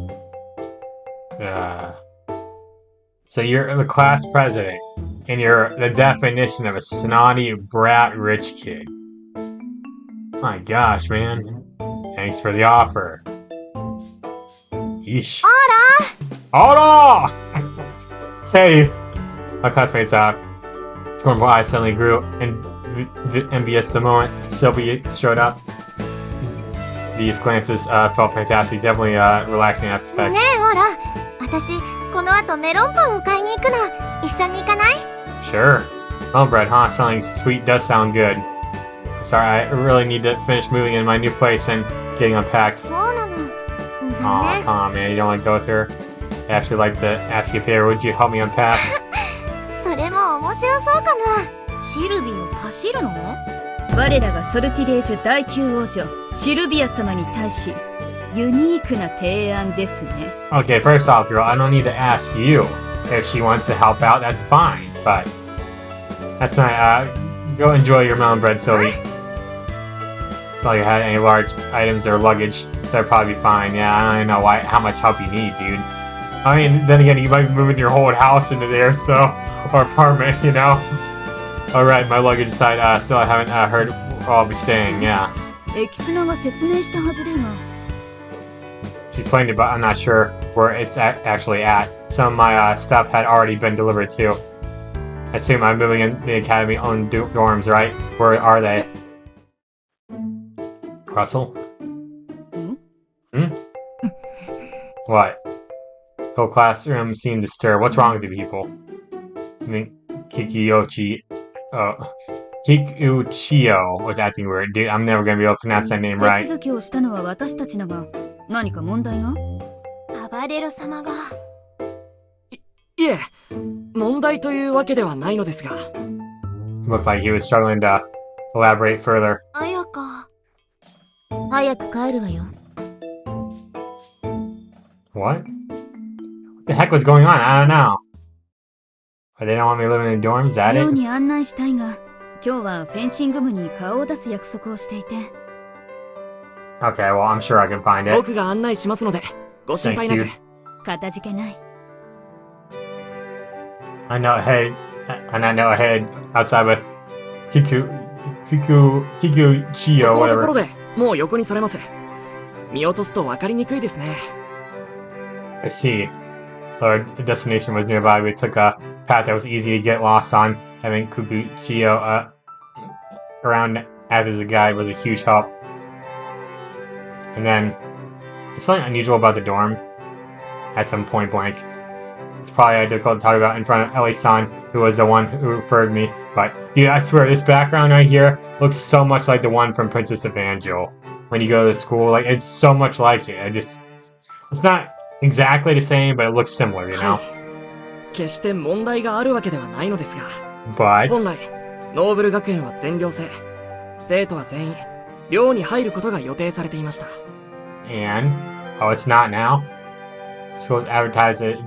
So you're the class president, and you're the definition of a snotty brat rich kid. My gosh, man. Thanks for the offer. Yeesh. Ara! Hey! My classmates, scornful eyes suddenly grew envious the moment Sylvia showed up. These glances felt fantastic, definitely relaxing after ね effect. えほら、私この後メロンパンを買いに行くの。一緒に行かない？ Sure. Melon bread, huh? Something sweet does sound good. Sorry, I really need to finish moving in my new place and getting unpacked. そうなの。残 Aw, 念。 come on, man. You don't want to go with her? I'd actually like to ask you a favor. Would you help me unpack? それも面白そうかも。シルビア走るの？我らがソルティレージュ第9王女シルビア様に対しユニークな提案ですね。 Okay, first off, girl, I don't need to ask you. If she wants to help out, that's fine. But that's not. Go enjoy your melon bread, Sylvie. It's not like you had any large items or luggage, so that'd probably be fine. Yeah, I don't even know how much help you need, dude. I mean, then again, you might be moving your whole house into there, so or apartment, you know. All right, my luggage aside, still I haven't heard where I'll be staying. Yeah. エキスナが説明したはずだが。 She explained it, but I'm not sure where it's actually at. Some of my stuff had already been delivered to. I assume I'm moving in the academy-owned dorms, right? Where are they? Russell? What? The whole classroom seemed to stir. What's wrong with you people? I mean, Kikuchio was acting weird. Dude, I'm never gonna be able to pronounce that name 手 right. 続きをしたのは私たちだが何か問題が？カバレロ様が。いえ、問題というわけではないのですが。 Looked like he was struggling to elaborate further. 綾早く帰るわよ。What? What the heck was going on? I don't know. They don't want me living in dorms, is that 寮 it? に案内したいが、今日はフェンシング部に顔を出す約束をしていて。Okay, well, I'm sure I can find it. 僕が案内しますので、ご心配なく。かたじけない。I know ahead outside with Kiku Chio, そこのところ whatever. でもう横にそれます。見落とすと分かりにくいですね。I see. Our destination was nearby. We took a path that was easy to get lost on. Having Kikuchio around as a guide was a huge help. And then, there's something unusual about the dorm. At some point blank. It's probably difficult to talk about in front of Ellie-san, who was the one who referred me. But, dude, I swear, this background right here looks so much like the one from Princess Evangel. When you go to school, like, it's so much like it. It's not exactly the same, but it looks similar, you know? 決して問題があるわけではないのですが、 But... 本来、ノーブル学園は全寮制。生徒は全員、寮に入ることが予定されていました。And? Oh, it's not now? Schools advertised it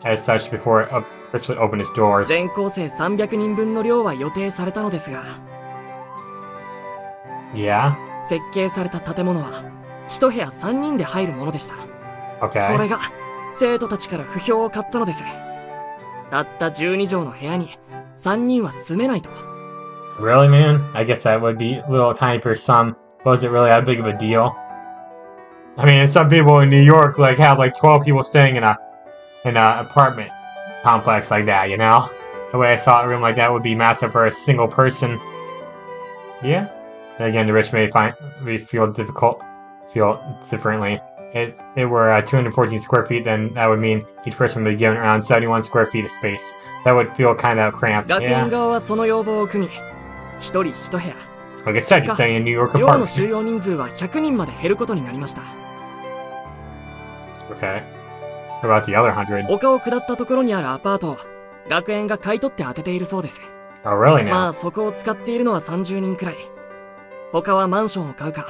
as such before it officially opened its doors. 全校生300人分の寮は予定されたのですが、 Yeah? 設計された建物は、一部屋3人で入るものでした。こ Okay. れが、生徒たちから不評を買ったのです。たった12畳の部屋に、3人は住めないと。 Really, man? I guess that would be a little tiny for some. Was it really that big of a deal? I mean, some people in New York like have like 12 people staying in a apartment complex like that, you know? The way I saw a room like that would be massive for a single person. Yeah. And again, the rich may feel differently. If it were 214 square feet, then that would mean each person would be given around 71 square feet of space. That would feel kind of cramped. 学園 Yeah. 側はその要望を組み、一人一部屋、 Like I said, you're staying in a New York 寮の apartment. 収容人数は100人まで減ることになりました。 Okay. What about the other 100? 丘を下ったところにあるアパートを、学園が買い取って当てているそうです。 Oh, really ま now? あそこを使っているのは30人くらい。他はマンションを買うか、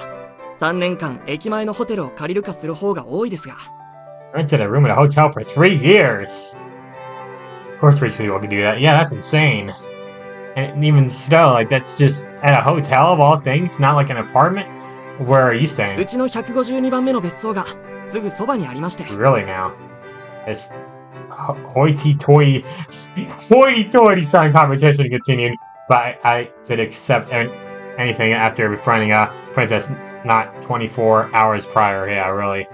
3年間駅前のホテルを借りるかする方が多いですが。 Rented a room at a hotel for 3 years. Of course, rich people can do that. Yeah, that's insane. And even still, like that's just at a hotel of all things, not like an apartment. Where are you う staying? ちの152番目の別荘がすぐそばにありまして。 Really now? This hoity-toity son competition continued, but I could accept anything after befriending a princess not 24 hours prior. Yeah, really.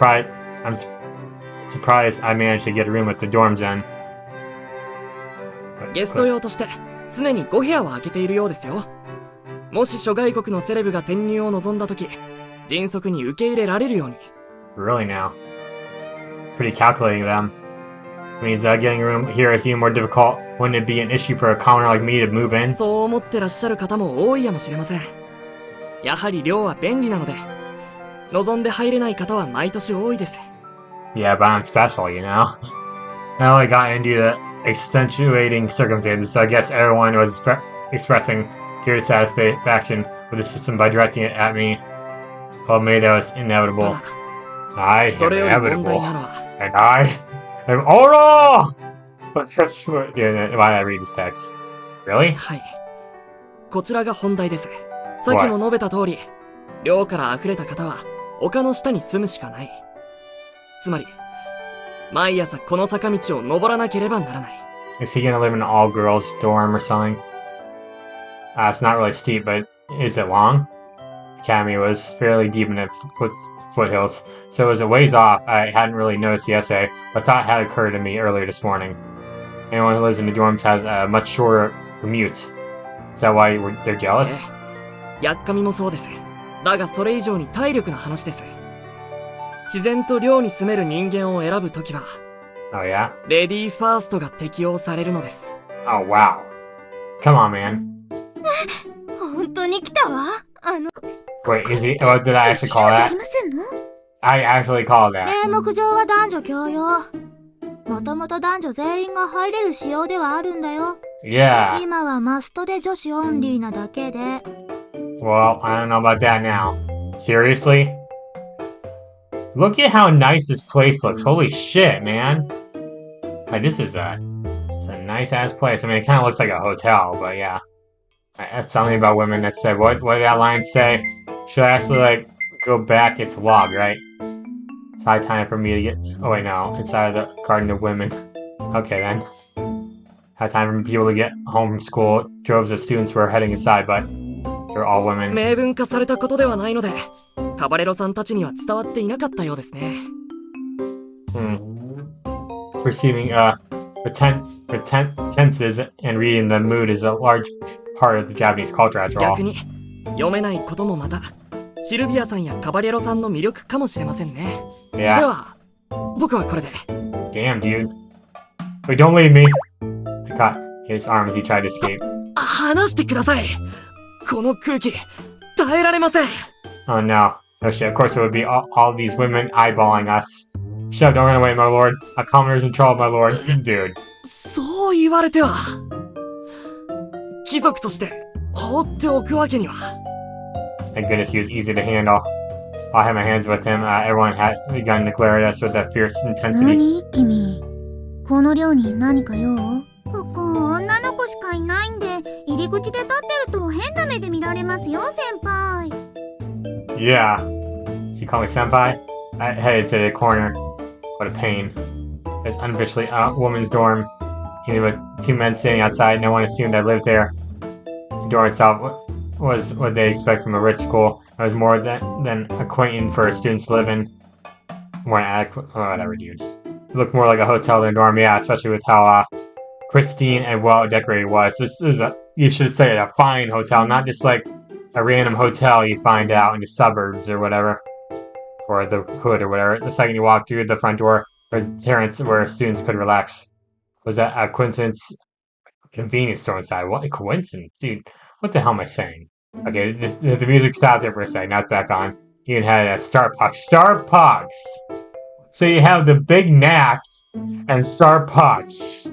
I'm surprised I managed to get a room at the dorms then. ゲスト用として常に5部屋は空けているようですよ。もし諸外国のセレブが転入を望んだ時、迅速に受け入れられるように。 Really now? Pretty calculating them. Means getting a room here is even more difficult. Wouldn't it be an issue for a commoner like me to move in? そう思ってらっしゃる方も多いやもしれません。やはり寮は便利なので、望んで入れない方は毎年多いです。 Yeah, but I'm special, you know? I only got into the extenuating circumstances, so I guess everyone was expressing their dissatisfaction with the system by directing it at me. Well, maybe that was た inevitable. だ、 I そ am れより問題 inevitable. なのは、 And I am Oro! What's this? Why did I read this text? Really? はい。こちらが本題です。さっきも述べた通り、寮から溢れた方は丘の下に住むしかない。つまり、毎朝この坂道を登らなければならない。 Is he gonna live in an all-girls dorm or something? It's not really steep, but is it long? Academy was fairly deep in the foothills, so it was a ways off. I hadn't really noticed yesterday, but thought had occurred to me earlier this morning. Anyone who lives in the dorms has a much shorter commute. Is that why they're jealous? やっかみもそうです。だがそれ以上に体力の話です。自然と寮に住める人間を選ぶときは、 Oh yeah? レディーファーストが適用されるのです。 Oh wow. Come on, man. 本当に来たわ。Wait, is he? What did I actually call じゃあ that? りませんの？ I actually called that. 名目上は男女共用。もともと男女全員が入れる仕様ではあるんだよ。 Yeah. 今はマストで女子オンリーなだけで。 Well, I don't know about that now. Seriously? Look at how nice this place looks. Holy shit, man. Like, it's a nice ass place. I mean, it kind of looks like a hotel, but yeah. That's something about women that said, what did that line say? Should I actually, like, go back? It's log, right? It's high time for me to get... Oh, wait, no. Inside of the garden of women. Okay, then. High time for people to get home from school. Droves of students were heading inside, but they're all women. 明文化されたことではないので、カバレロさんたちには伝わっていなかったようですね。Receiving, tenses and reading the mood is a large part of the Japanese culture after all. 逆に、読めないこともまた、シルビアさんやカバレロさんの魅力かもしれませんね。Yeah. では、僕はこれで。Damn, dude. Wait, don't leave me. I caught his arm as he tried to escape. 話してください。この空気、耐えられません。Oh no. No shit, of course it would be all these women eyeballing us. Shut up, don't run away, my lord. A commoner's in trouble, my lord. Dude. そう言われては。貴族として放っておくわけには。Thank goodness he was easy to handle. I had my hands with him. Everyone had begun to glare at us with a fierce intensity. 何君この寮に何か用？ここ女の子しかいないんで入り口で立ってると変な目で見られますよ先輩。Yeah. She called me senpai. I headed to the corner. What a pain. There's unofficially a woman's dorm. Even with two men standing outside, no one assumed I lived there. The dorm itself was what they expect from a rich school. It was more than acquaintant for students to live in. More adequate. Oh, whatever, dude. It looked more like a hotel than a dorm, yeah, especially with how pristine and well decorated it was. This is you should say a fine hotel, not just like a random hotel you find out in the suburbs or whatever. Or the hood or whatever. The second you walk through the front door, there's a terrace where students could relax. Was that a coincidence? Convenience store inside. What a coincidence, dude. What the hell am I saying? Okay, the music stopped there for a second. Now it's back on. You had a Starbucks. So you have the Big Mac and Starbucks.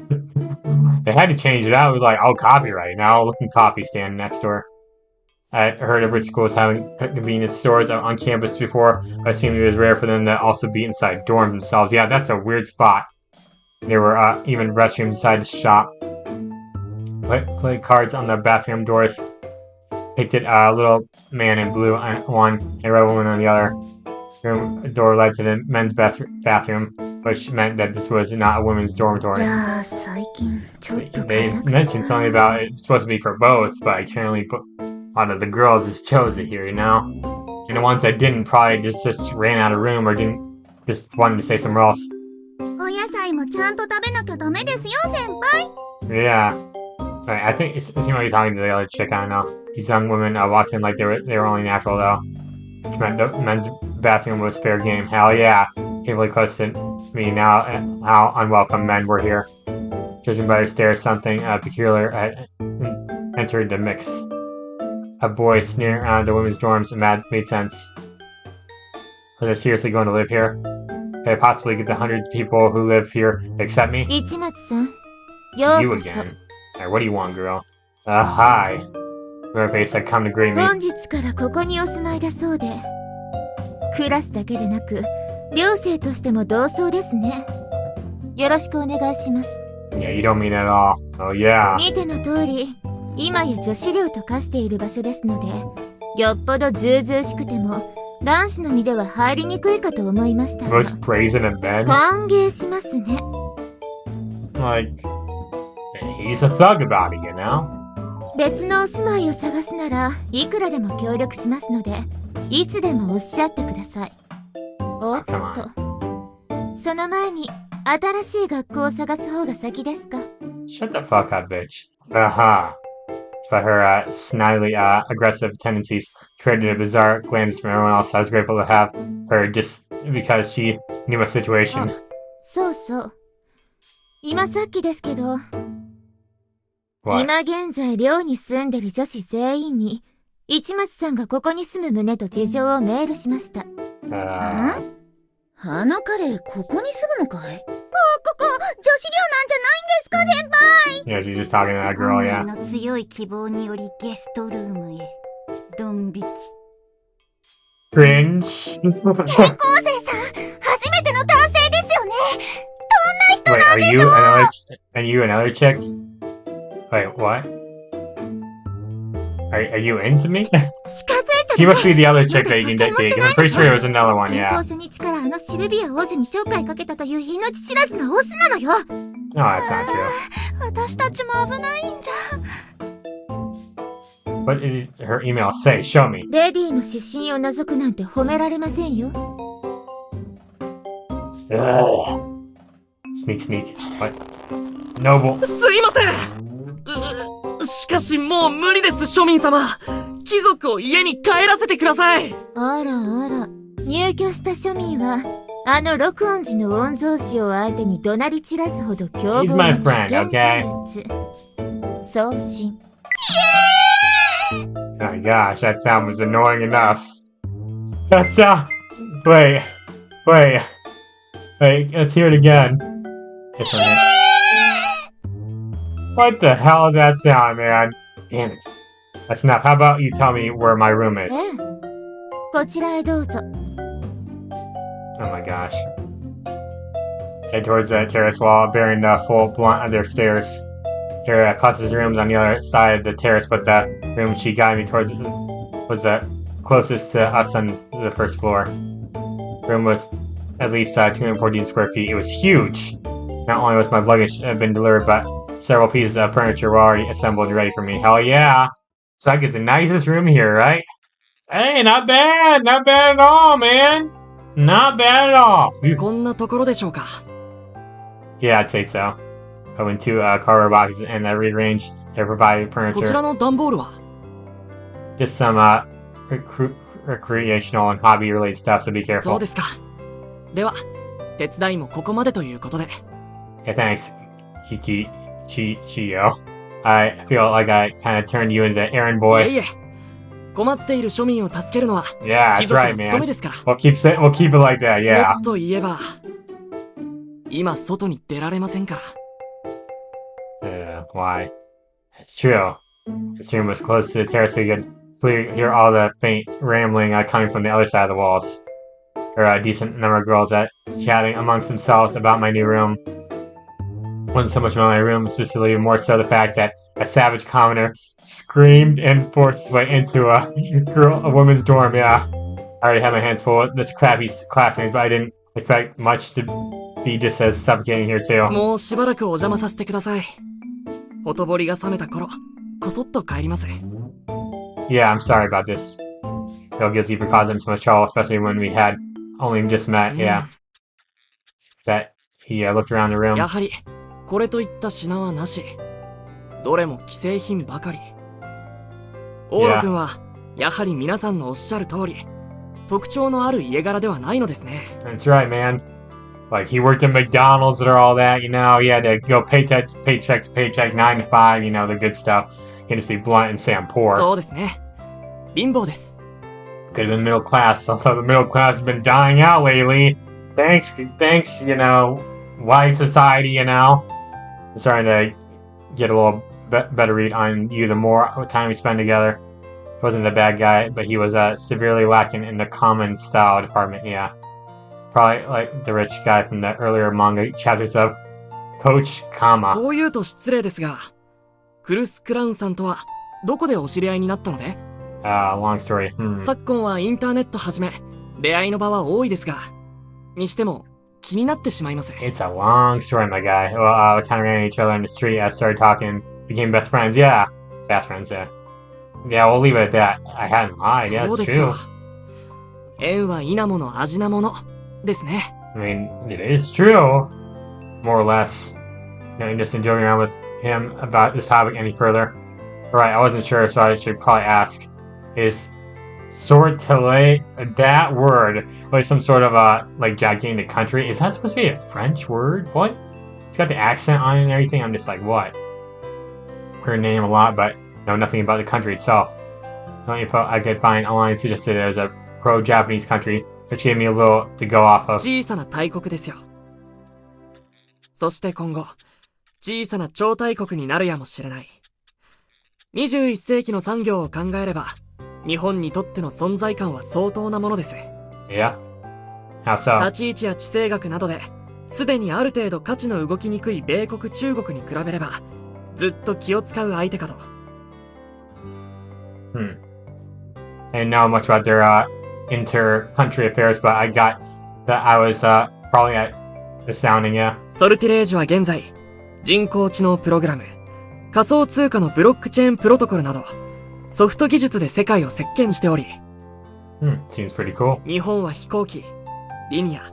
They had to change it out. It was like, oh, copyright. Now looking coffee stand next door. I heard of rich schools having convenience stores on campus before, but it seemed it was rare for them to also be inside dorms themselves. Yeah, that's a weird spot. There were even restrooms inside the shop. Play cards on the bathroom doors. Painted a little man in blue on one and a red woman on the other. The door led to the men's bathroom, which meant that this was not a women's dormitory. They mentioned something about it's supposed to be for both, but apparently a lot of the girls just chose it here, you know? And the ones that didn't probably just ran out of room or didn't just wanted to stay somewhere else. Yeah. Right, I think she might be talking to the other chick, I don't know. These young women walked in like they were only natural though. Which meant the men's bathroom was fair game. Hell yeah. Really close to me now how unwelcome men were here. Judging by their stare, something peculiar had entered the mix. A boy sneering around the women's dorms made sense. Are they seriously going to live here? Could I possibly get the hundreds of people who live here to accept me? You again. Alright, what do you want, girl? Hi. Your face had come to greet me. 本日からここにお住まいだそうで、クラスだけでなく寮生としても同窓ですね。よろしくお願いします。Yeah, you don't mean at all. Oh yeah. 見ての通り、今や女子寮と化している場所ですので、よっぽどずうずうしくても男子の身では入りにくいかと思いましたが。Was praising a bed? 歓迎しますね。Like, he's a thug about it, you know? 別のお住まいを探すならいくらでも協力しますので、いつでもおっしゃってください。おっと、その前に新しい学校を探す方が先ですか？ Shut the fuck up, bitch. Aha. Despite her snidely aggressive tendencies, created a bizarre glance from everyone else. I was grateful to have her just because she knew my situation. そうそう。今さっきですけど。What? 今現在寮に住んでる女子全員に市松さんがここに住む旨と事情をメールしました。花彼ここに住むのかい？ここ女子寮なんじゃないんですか先輩？ Yeah, she's just talking to that girl, yeah. の強い希望によりゲストルームへドン引き。Cringe. 転校生さん、初めての男性ですよね。どんな人 Wait, なん are でし you ょう。 are you another chick? Wait, what? Are you into me? 近づいた She だ must け。 be the other chick that you can date. I'm pretty sure it was another one, 転 yeah. 校初日からあのシルビア王子にちょっかいかけたという命知らずなオスなのよ。 No, that's not true. 私たちも危ないんじゃ。 What did her email say? Show me. レディの失神を除くなんて褒められませんよ。 Ugh. Sneak, sneak. What? Noble. すいません。しかしもう無理です、庶民様。貴族を家に帰らせてください。あらあら、入居した庶民はあの六音寺の御曹司を相手に怒鳴り散らすほど凶暴な危険人物。送信。 Oh my gosh, that sound was annoying enough. That sound. Wait. Let's hear it again. It's on it. What the hell is that sound, man? Damn it. That's enough. How about you tell me where my room is? ええ、こちらへどうぞ。 Oh my gosh. Head towards the terrace wall, bearing the full blunt of their stairs. Here, Klaus's room's on the other side of the terrace, but the room she guided me towards was the closest to us on the first floor. Room was at least 214 square feet. It was huge. Not only was my luggage been delivered, but several pieces of furniture were already assembled and ready for me. Hell yeah! So I get the nicest room here, right? Hey, not bad! Not bad at all, man! Not bad at all! こんなところでしょうか。 Yeah, I'd say so. I went to cardboard boxes and rearranged their provided こちら furniture. の段ボールは Just some recreational and hobby related stuff, so be そう careful. ですか。では、手伝いもここまでということで。 Yeah, thanks, Chiyo. I feel like I kind of turned you into errand いえ boy. いえ、困っている庶民を助けるのは Yeah, 貴 that's 族 right, の務め man. ですから。 We'll keep it like that, も yeah. っと言えば、今外に出られませんから。 Why? It's true. This room was close to the terrace, so you could hear all the faint rambling coming from the other side of the walls. There are a decent number of girls chatting amongst themselves about my new room. Wasn't so much about my room, specifically, more so the fact that a savage commoner screamed and forced his way into a woman's dorm. Yeah, I already had my hands full with this crappy classmates, but I didn't expect much to be just as suffocating here too. もうしばらくお邪魔させてください。ほとぼりが冷めた頃、こそっと帰ります。 Yeah, I'm sorry about this. Feel guilty for causing so much trouble, especially when we had only just met. Yeah. That he looked around the room. やはり、これといった品はなし。どれも既製品ばかり。オーロ君は、やはり皆さんのおっしゃる通り、特徴のある家柄ではないのですね。 That's right, man. Like, he worked at McDonald's or all that, you know, he had to go paycheck to paycheck, 9 to 5, you know, the good stuff. He had to be blunt and say I'm poor. そうですね。貧乏です。 Could have been middle class, although the middle class has been dying out lately. Thanks, you know, white society, you know. I'm starting to get a little better read on you the more time we spend together. He wasn't a bad guy, but he was severely lacking in the common style department, yeah. Probably like the rich guy from the earlier manga chapters of Coach Kama. こう言うと失礼ですが、クルス・クラウンさんとはどこでお知り合いになったので、long story. 昨今はインターネットはじめ、出会いの場は多いですが、にしても気になってしまいます。 It's a long story, my guy. Well, we kind of ran into each other in the street. I started talking, became best friends. Yeah, fast friends. Yeah, we'll leave it at that. I hadn't lied. Yeah, そう it's です true. か。縁は稲もの味なものですね。 I mean, it is true, more or less. You know, just joking around with him about this topic any further. Right, I wasn't sure, so I should probably ask: is sortele that word like some sort of like gigantic country? Is that supposed to be a French word? What? It's got the accent on it and everything. I'm just like, what? Her name a lot, but know nothing about the country itself. The only info I could find online suggested it as a pro-Japanese country, which gave me a little to go off of. 小さな大国ですよ。そして今後、小さな超大国になるやもしれない。21世紀の産業を考えれば、日本にとっての存在感は相当なものです。Yeah? How so? 立ち位置や地政学などですでにある程度価値の動きにくい米国中国に比べればずっと気を使う相手かと。I didn't know much about their inter-country affairs, but I got that I was probably astounding, yeah. ソルティレージは現在人工知能プログラム、仮想通貨のブロックチェーンプロトコルなどソフト技術で世界を席巻しており、Seems pretty cool. 日本は飛行機、リニア、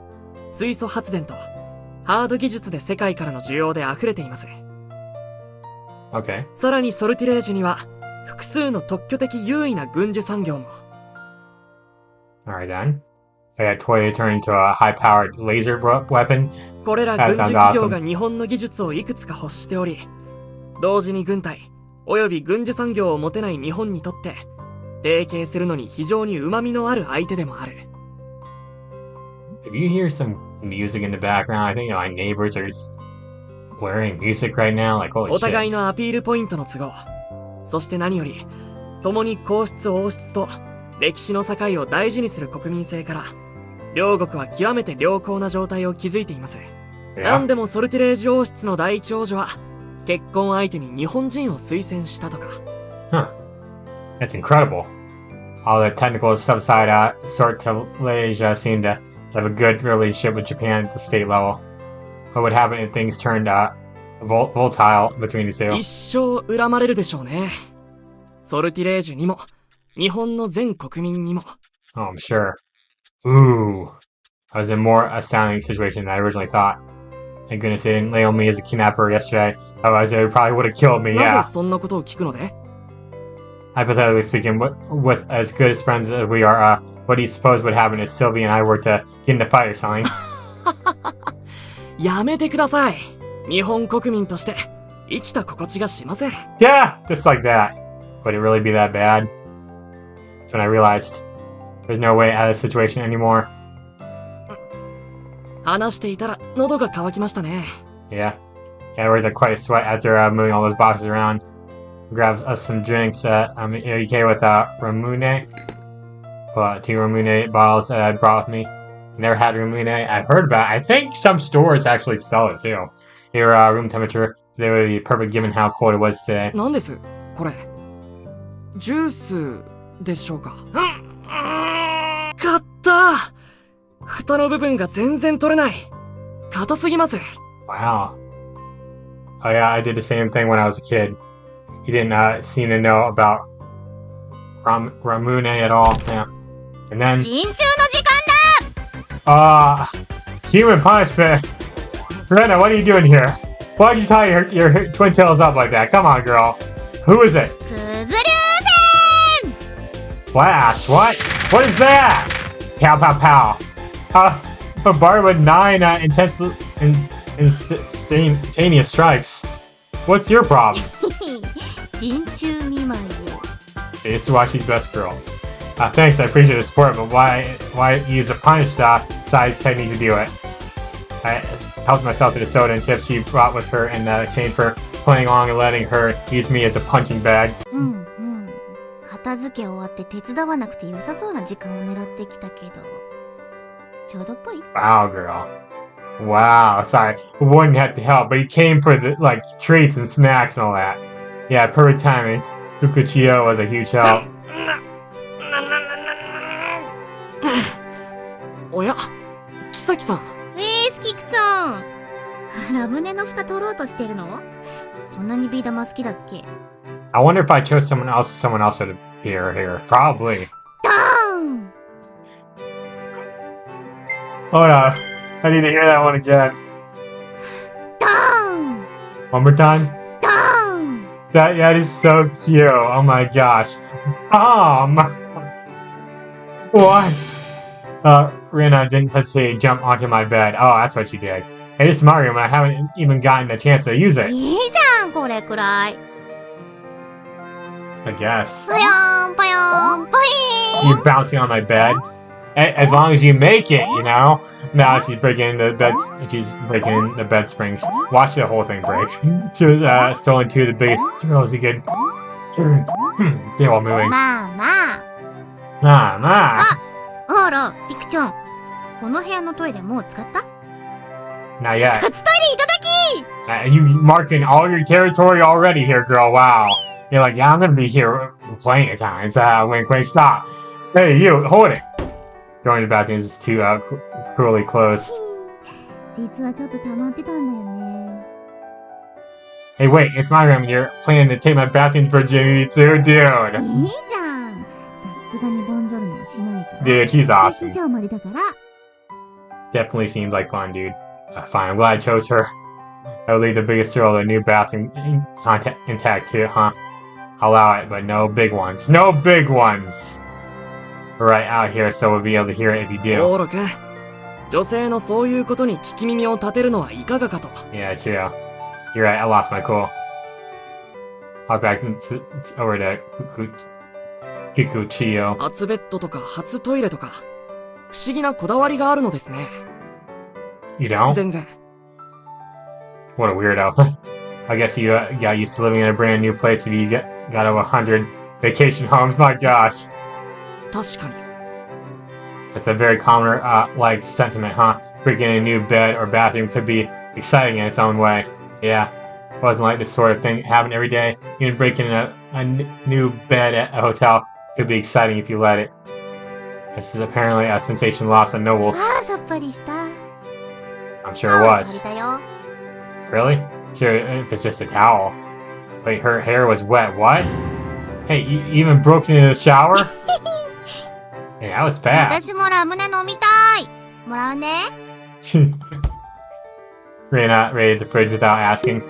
水素発電とハード技術で世界からの需要で溢れています。Okay. さらにソルティレージには複数の特許的優位な軍需産業も。Alright then. I got toy turned into a high-powered laser weapon. これら軍需企業が日本の技術をいくつか欲しており、同時に軍隊および軍需産業を持てない日本にとって提携するのに非常に旨味のある相手でもある。If you hear some music in the background, I think my neighbors are just blaring music right now. Like, holy shit. お互いのアピールポイントの都合、そして何より共に皇室王室と歴史の境を大事にする国民性から両国は極めて良好な状態を築いています。なんでもソルティレージ王室の第一王女は結婚相手に日本人を推薦したとか。That's incredible. All the technical stuff aside, Sortilege seemed to have a good relationship with Japan at the state level. What would happen if things turned volatile between the two? 一生恨まれるでしょうね。ソルティレージュにも日本の全国民にも。Oh, I'm sure. Ooh. I was in a more astounding situation than I originally thought. Thank goodness they didn't label me as a kidnapper yesterday. Otherwise, they probably would have killed me, な yeah. ぜそんなことを聞くので？ Hypothetically speaking, with as good as friends as we are, what do you suppose would happen if Sylvie and I were to get in a fight or something? やめてください。日本国民として生きた心地がしません。Yeah, just like that. Would it really be that bad? That's when I realized there's no way out of the situation anymore. 話していたら喉が渇きましたね。Yeah. Yeah, I worked up quite a sweat after moving all those boxes around. Grabs us some drinks. UK with Ramune. Well, 2 Ramune bottles that I brought with me. Never had Ramune. I've heard about it. I think some stores actually sell it too. Your room temperature, they would be perfect given how cold it was today. 何ですこれ？ジュースでしょうか？買った！蓋の部分が全然取れない。硬すぎます。Wow. Oh yeah, I did the same thing when I was a kid. He didn't seem to know about Ramune at all. Yeah. And then 陣中の時間だ。 human punishment. Rena, what are you doing here? Why'd you tie your twin tails up like that? Come on, girl. Who is it? くず流線。 Flash, what? What is that? Pow, pow, pow. Bombarded with 9 instantaneous strikes. What's your problem? 陣中見舞いよ。 See, this is why she's best girl. Thanks, I appreciate the support, but why use a punish size technique to do it? I helped myself to the soda and chips she brought with her in exchange for playing along and letting her use me as a punching bag. 片付け終わって手伝わなくて良さそうな時間を狙ってきたけど、ちょうどっぽい。 Wow, girl. Wow, sorry. We wouldn't have to help, but you came for the treats and snacks and all that. Yeah, perfect timing. Fukuchiyo was a huge help. おや、キサキさん。スキクちゃん。ラムネの蓋取ろうとしてるの？そんなにビー玉好きだっけ？ I wonder if I chose someone else would appear here. Probably. ダーン。 Oh yeah, I need to hear that one again. ダーン。 One more time. ダーン。 That is so cute. Oh my gosh. What? Rena didn't hesitate to jump onto my bed. Oh, that's what she did. Hey, this is Mario, and I haven't even gotten a chance to use it. いいじゃん、これくらい。 I guess. ぽよーん、ぽよーん、ぽい You bouncing on my bed? As long as you make it, you know? Now she's breaking the bed springs. Watch the whole thing break. She was stolen 2 of the biggest thrills you could. They all moving. まあまあ、まあまあ。あら、キクちゃん。この部屋のトイレもう使った？ Not yet. 初トイレいただき You marking all your territory already here, girl. Wow. You're like, yeah, I'm gonna be here plenty of times. Wink, wink, stop. Hey, you, hold it. Going to the bathroom is too cruelly close. 実はちょっと溜まってたんだよね。 Hey, wait, it's my room. You're planning to take my bathroom's virginity too? Dude. いいじゃん。さすがにボンジョルノをしないから。 Dude, she's 最 awesome. 終ちゃうまでだから。 Definitely seems like fun, dude. Fine, I'm glad I chose her. I would leave the biggest thrill of the new bathroom intact too, huh? I'll allow it, but no big ones. No big ones! We're right out here, so we'll be able to hear it if you do. オーロ君、女性のそういうことに聞き耳を立てるのはいかがかと。 Yeah, true. You're right, I lost my cool. I'll back over to Kikuchiyo. 初ベッドとか初トイレとか、不思議なこだわりがあるのですね。 You don't? 全然。 What a weirdo. I guess you got used to living in a brand new place if you got over 100 vacation homes. My gosh. 確かに。 That's a very common, like, sentiment, huh? Breaking a new bed or bathroom could be exciting in its own way. Yeah. Wasn't like this sort of thing happened every day. Even breaking a new bed at a hotel could be exciting if you let it. This is apparently a sensation lost on nobles. ああ、さっぱりした。 I'm sure it 借り was. たよ。 Really? Sure, if it's just a towel. Wait, her hair was wet. What? Hey, you even broke into the shower? Hey, that was fast. 私もラムネ飲みたい。もらうね。 Reina raided the fridge without asking.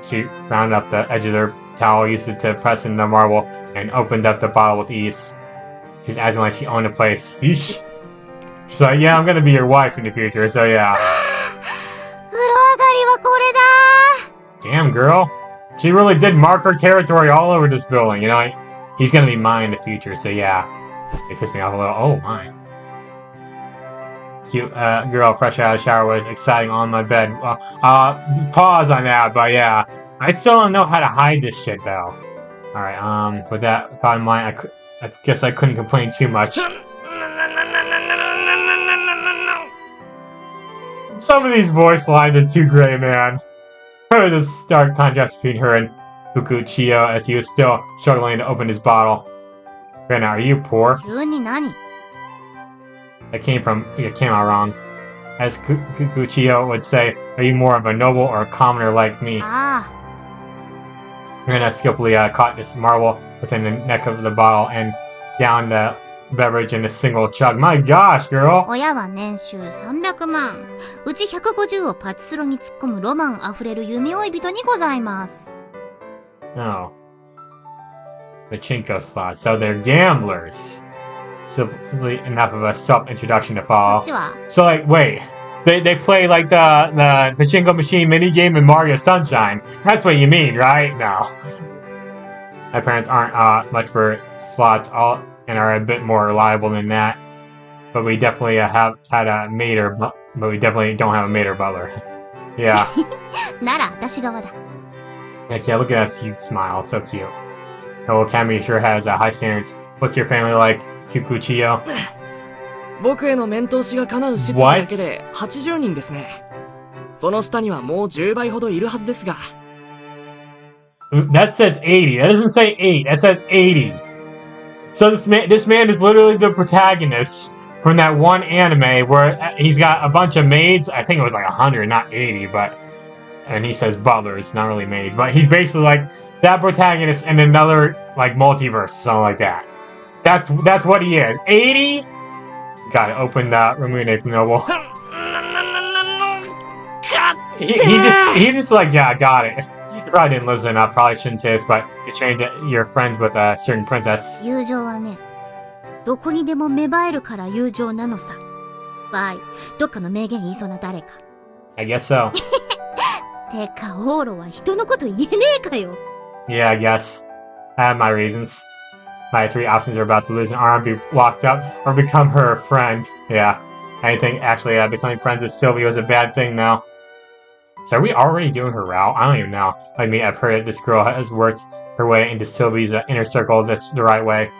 She rounded up the edge of their towel, used it to press in the marble, and opened up the bottle with ease. She's acting like she owned the place. Yeesh. She's like, yeah, I'm gonna be your wife in the future, so yeah. 風呂上がりはこれだ。 Damn, girl. She really did mark her territory all over this building, you know? He's gonna be mine in the future, so yeah. It pissed me off a little. Oh, my. Cute girl fresh out of the shower was exciting on my bed. Pause on that, but yeah. I still don't know how to hide this shit, though. Alright, with that thought in mind, I guess I couldn't complain too much. Some of these voice lines are too great, man. The stark contrast between her and Fukuchiyo as he was still struggling to open his bottle. Rena, are you poor? 急に何？ It came out wrong. As Fukuchiyo would say, are you more of a noble or a commoner like me? あ Rena skillfully caught this marble within the neck of the bottle and downed the beverage in a single chug. My gosh, あ、 girl! 親は年収300万。うち150をパチスロに突っ込むロマンあふれる弓追い人にございます。 Oh. Pachinko slots. So they're gamblers. Simply enough of a self-introduction to そ follow. っちは So like, wait. They play like the pachinko machine minigame in Mario Sunshine. That's what you mean, right? No. My parents aren't much for slots and are a bit more reliable than that. But we definitely have had a maid but we definitely don't have a maid or butler. Yeah. なら私側だ。 Heck yeah, look at that cute smile. So cute. The whole academy sure has high standards. What's your family like, Kikuchiyo? 僕への面通しが叶う執事だけで80人ですね。その下にはもう10倍ほどいるはずですが。That says 80. That doesn't say 8. That says 80. So this man is literally the protagonist from that one anime where he's got a bunch of maids. I think it was like 100, not 80, but... And he says butlers, not really maids. But he's basically like that protagonist in another, like, multiverse, something like that. That's what he is. 80? Gotta open the Ramune Noble. he just like, yeah, got it. You probably didn't listen up, probably shouldn't say this, but you're trying to, you're friends with a certain princess. 友情はね、どこにでも芽生えるから友情なのさ。わい、どっかの名言言いそうな誰か。 I guess so. てか、オーロは人のこと言えねえかよ。 Yeah, I guess. I have my reasons. My 3 options are about to lose an arm, be locked up, or become her friend. Yeah. I think actually becoming friends with Sylvie was a bad thing now. So are we already doing her route? I don't even know. I've heard that this girl has worked her way into Sylvie's inner circle. That's the right way.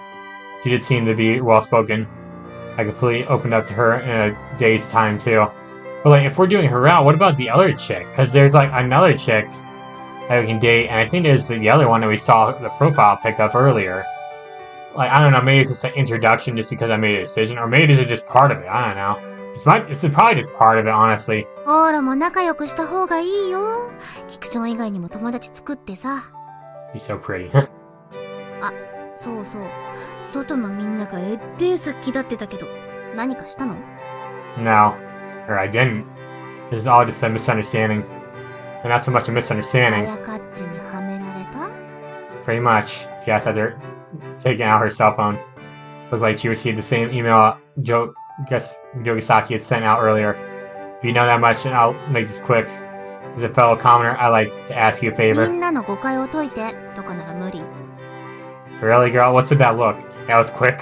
She did seem to be well-spoken. I completely opened up to her in a day's time, too. But, like, if we're doing her out, what about the other chick? Because there's, like, another chick that we can date, and I think there's the other one that we saw the profile pick up earlier. Like, I don't know, maybe it's just an introduction just because I made a decision, or maybe it's just part of it, I don't know. It's probably just part of it, honestly. オーラも仲良くした方がいいよ。キクション以外にも友達作ってさ。He's so pretty. あ、そうそう。外のみんながえってー殺気立ってたけど、何かしたの？ No. Or I didn't. This is all just a misunderstanding. And not so much a misunderstanding. あやかっちにはめられた？ Pretty much. She asked after taking out her cell phone. Looked like she received the same email Yogisaki had sent out earlier. If you know that much, and I'll make this quick. As a fellow commoner, I'd like to ask you a favor. みんなの誤解を解いてとかなら無理。 Really, girl? What's with that look? That was quick.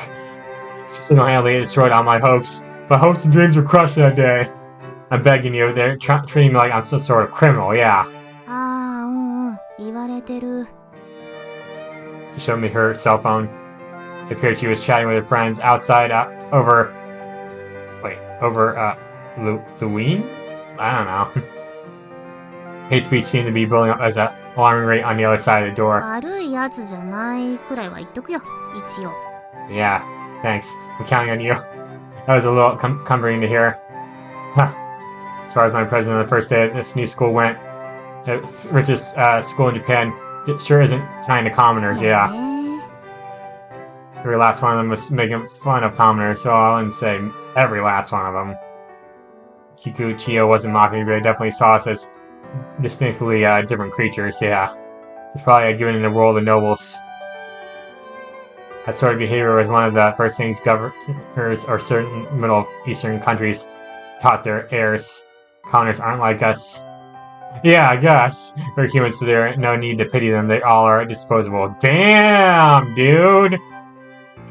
She single-handedly destroyed all my hopes. My hopes and dreams were crushed that day. I'm begging you, they're treating me like I'm some sort of criminal, yeah. ああ、うんうん、言われてる。 She showed me her cell phone. It appeared she was chatting with her friends outside over Luween? I don't know. Hate speech seemed to be building up as an alarming rate on the other side of the door. 悪いやつじゃないくらいは言っとくよ、一応。 Yeah, thanks. I'm counting on you. That was a little comforting to hear. As far as my president on the first day of this new school went, the richest school in Japan, it sure isn't kind to commoners, yeah. Every last one of them was making fun of commoners, so I wouldn't say every last one of them. Kikuchiyo wasn't mocking me, but he definitely saw us as distinctly different creatures, yeah. It's probably a given in the world of nobles. That sort of behavior was one of the first things governors or certain Middle Eastern countries taught their heirs. Commoners aren't like us. Yeah, I guess. We're humans, so there's no need to pity them. They all are disposable. Damn, dude!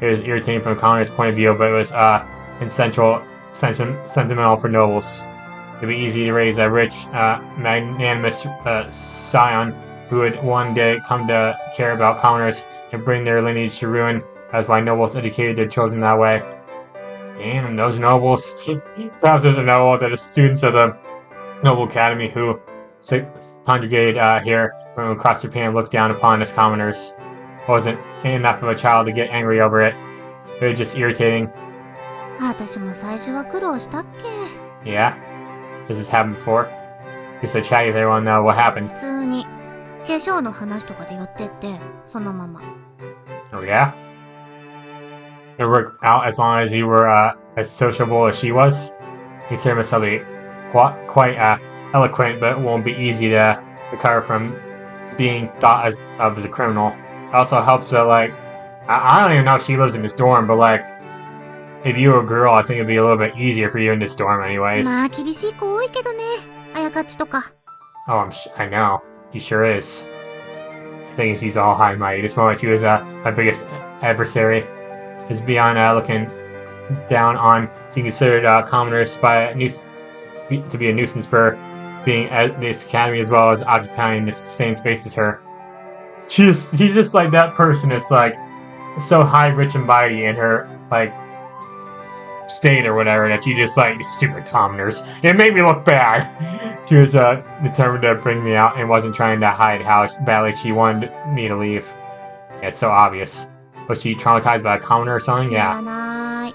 It was irritating from a commoner's point of view, but it was sentimental for nobles. It'd be easy to raise a rich, magnanimous scion who would one day come to care about commoners and bring their lineage to ruin. That's why nobles educated their children that way. Damn, those nobles. Perhaps there's a noble that the students of the Noble Academy who congregated here from across Japan looked down upon as commoners. Wasn't enough of a child to get angry over it. It was just irritating. 私も最初は苦労したっけ? Yeah? Does this happen before? You're so chatty with everyone though, what happened? 普通に化粧の話とかで寄ってってそのまま。 Oh yeah? It worked out as long as you were as sociable as she was? You consider myself to be quite eloquent, but it won't be easy to recover from being thought of as a criminal. It also helps that, like, I don't even know if she lives in this dorm, but, like, if you were a girl, I think it'd be a little bit easier for you in this dorm anyways. まあ厳しい子多いけどね、あやかっちとか。 Oh, I know. He sure is. I think she's all high and mighty. This moment, she was my biggest adversary. Is beyond looking down on being considered commoners by to be a nuisance for being at this academy as well as occupying the same space as her. He's just like that person. It's like so high, rich, and mighty in her like state or whatever that you just like stupid commoners. It made me look bad. She was determined to bring me out and wasn't trying to hide how badly she wanted me to leave. Yeah, it's so obvious. Was she traumatized by a commoner or something? 知ら Yeah. ない。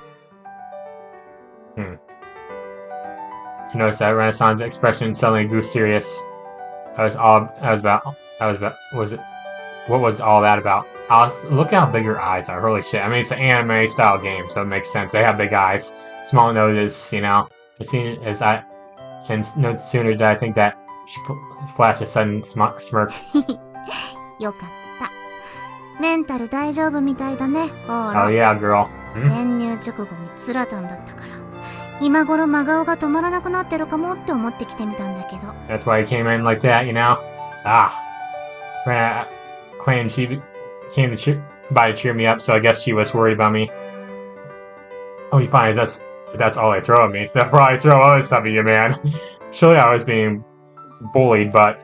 You noticed that Renaissance expression suddenly grew serious. What was all that about? Look how big her eyes are. Holy shit. I mean, it's an anime style game, so it makes sense. They have big eyes. Small noses, you know. No sooner did I think that she flashed a sudden smirk. よかった。メンタル大丈夫みたいだね、オーラ。 Oh yeah, girl. 編入直後にツラタンだったから。今頃真顔が止まらなくなってるかもって思ってきてみたんだけど。 That's why he came in like that, you know? Rena claimed she came by to cheer me up, so I guess she was worried about me. Oh, you find that's all they throw at me. They'll probably throw other stuff at you, man. Surely I was being bullied, but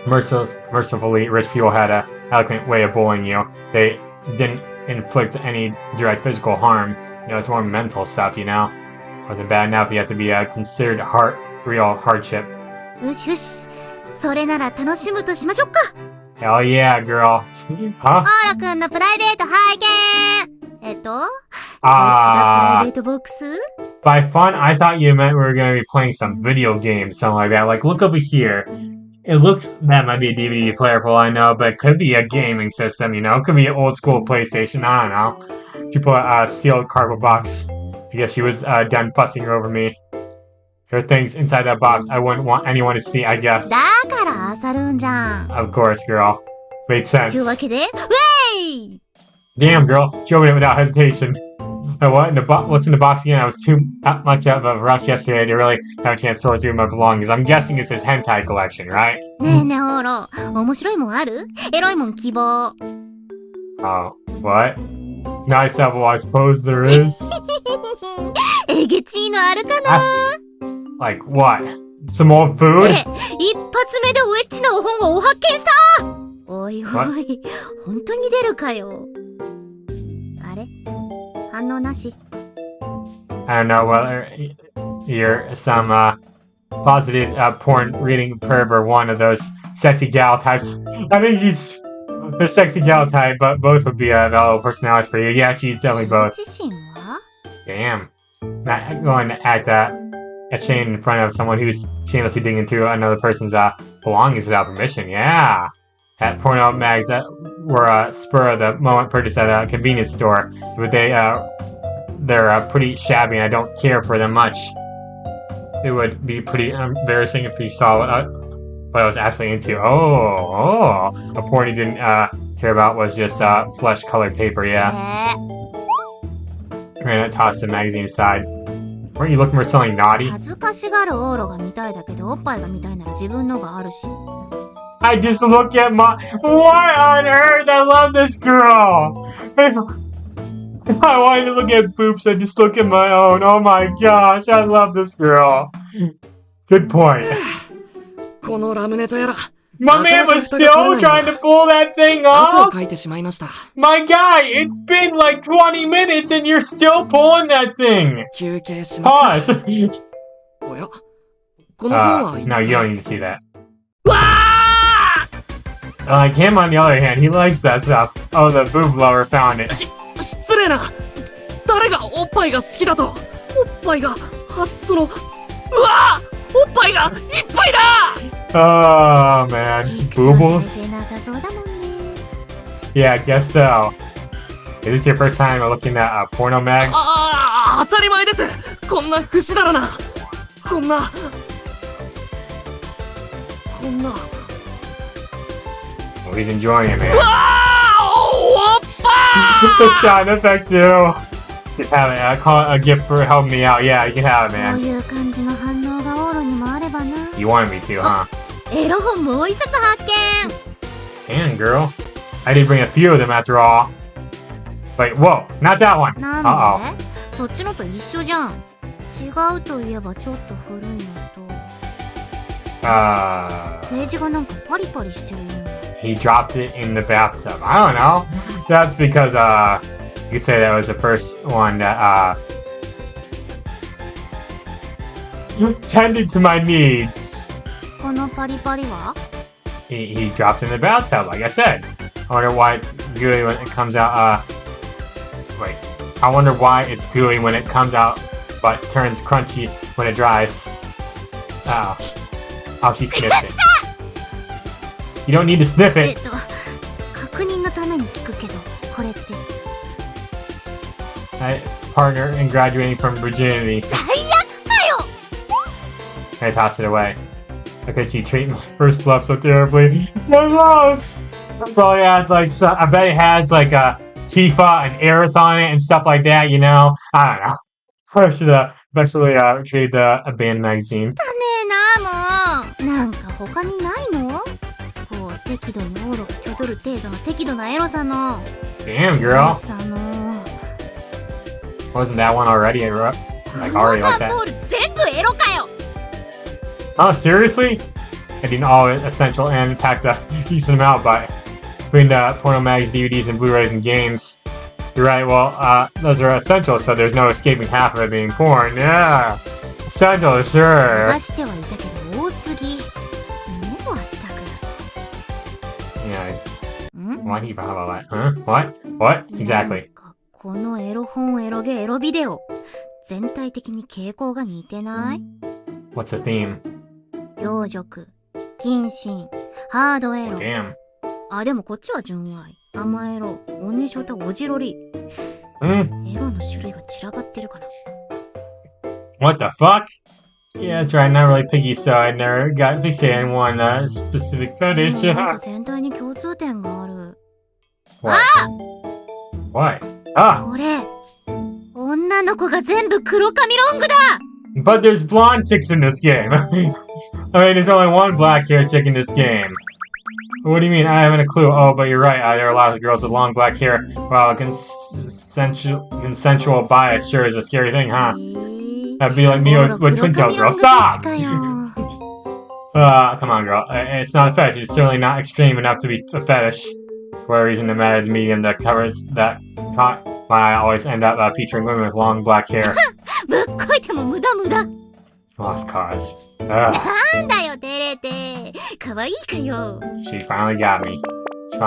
mercifully, rich people had an eloquent way of bullying you. They didn't inflict any direct physical harm. You know, it's more mental stuff, you know? Wasn't bad enough, you have to be considered real hardship. よしよし。それなら楽しむとしましょうか。Hell yeah, girl. Huh? オーラくんのプライベート拝見。いつがプライベートボックス By fun, I thought you meant we were going to be playing some video game, something like that. Like, look over here. It looks, that might be a DVD player for all I know, but it could be a gaming system, you know? It could be an old school PlayStation, I don't know. She put a sealed cardboard box. I guess she was done fussing over me. There are things inside that box I wouldn't want anyone to see, I guess. だから漁るんじゃん。 Of course, girl. Made sense. というわけで、ウェイ Damn, girl. She opened it without hesitation. What's in the box again? I was too much of a rush yesterday to really have a chance to sort through my belongings. I'm guessing it's this hentai collection, right? ねえねえ、オーラ。面白いもんある？エロいもん希望。Oh, what? Nice apple, I suppose there is. えげちいのあるかな？ Like what? Some old food? 一発目でおエッチなお本をお発見した！おいおい、本当に出るかよ。あれ？反応なし。I don't know whether you're some closeted porn reading perv or one of those sexy gal types. I think she's the sexy gal type, but both would be a valid personality for you. Yeah, she's definitely both. 自身は？ Damn. Not going to act ashamed in front of someone who's shamelessly digging into another person's belongings without permission. Yeah. At porno mags that were a spur of the moment purchase at a convenience store, but they're pretty shabby and I don't care for them much. It would be pretty embarrassing if you saw what I was actually into. Oh, a porn you didn't care about was just flesh-colored paper. Yeah. And I tossed the magazine aside. Weren't you looking for something naughty? 恥ずかしがるオーラが見たいだけど、おっぱいが見たいなら自分のがあるし。I just look at my... What on earth? I love this girl! If I wanted to look at boobs, I'd just look at my own. Oh my gosh, I love this girl. Good point. このラムネとやら。 My man was still trying to pull that thing 汗を off? かいてしまいました。 My guy, it's been like 20 minutes and you're still pulling that thing! 休憩します。 Pause! おやこの本は一 No, 体 you don't need to see that. わあ Like him on the other hand, he likes that stuff. Oh, the boob lover found it. 失礼な。誰がおっぱいが好きだと。おっぱいが、その、うわあおっぱいがいっぱいだ Oh, man. Boobles? なさそうだもんね。 Yeah, I guess so. Is this your first time looking at porno mags? 当たり前です。こんな不死だらな。こんな。Oh, he's enjoying it, man. わあおっぱ The sound effect, too. You can have it. I call it a gift for helping me out. Yeah, you can have it, こう man. いう感じの反応がオーラにもあればな。 You wanted me to, huh? エロ本もう一冊発見。 Damn, girl. I did bring a few of them after all. Wait, whoa, not that one. なん Uh-oh. で？そっちのと一緒じゃん。違うといえばちょっと古いのと。ページがなんかパリパリしてるよ。 He dropped it in the bathtub. I don't know. That's because, you could say that was the first one that, tended to my needs. このパリパリは？ He dropped it in the bathtub, like I said. I wonder why it's gooey when it comes out, wait. I wonder why it's gooey when it comes out, but turns crunchy when it dries. Oh. Oh, she sniffed it. You don't need to sniff it. 確認のために聞くけど、これって。Partner in graduating from virginity. 最悪かよ！ I toss it away. How could she treat my first love so terribly? My love! Probably had like some, I bet it has like a Tifa and Aerith on it and stuff like that, you know? I don't know. I should eventually retrieve the abandoned magazine. だねえなもう。なんか他にないの？こう適度にオーラをきょどる程度の適度なエロさの。 Damn, girl. さの。 Wasn't that one already? Like already like ボー that? ル全部エロかよ。 Oh, seriously? I didn't all essential and packed a decent amount, but between the porno mags, DVDs, and Blu-rays and games, You're right, well, those are essential, so there's no escaping half of it being porn. Yeah! Essential, sure! 出してはいたけど多すぎ。もうあったく。 Yeah. Why do you blah blah blah? Huh? What? What? Exactly. このエロ本エロゲエロビデオ。全体的に傾向が似てない？ What's the theme? 幼辱、謹慎、ハードエロ。Damn. あ、でもこっちは純愛、甘エロ、おねしょたおじろり。エロの種類が散らばってるかな。What the fuck? Yeah, that's right, not really picky, so I never got fixated on one specific fetish. なんか全体に共通点がある。What? What? Ah! これ、女の子が全部黒髪ロングだ！ But there's blonde chicks in this game. I mean, there's only one black hair chick in this game. What do you mean? I haven't a clue. Oh, but you're right. There are a lot of girls with long black hair. Wow, consensual bias sure is a scary thing, huh? That'd be like me with Twin Tail Girl. Stop! Come on, girl. It's not a fetish. It's certainly not extreme enough to be a fetish. For whatever reason, no matter the medium that covers that caught my eye, always end up featuring women with long black hair. ぶっこいても無駄無駄。 Lost cause. なんだよ、照れて。可愛いかよ。 She finally got me. She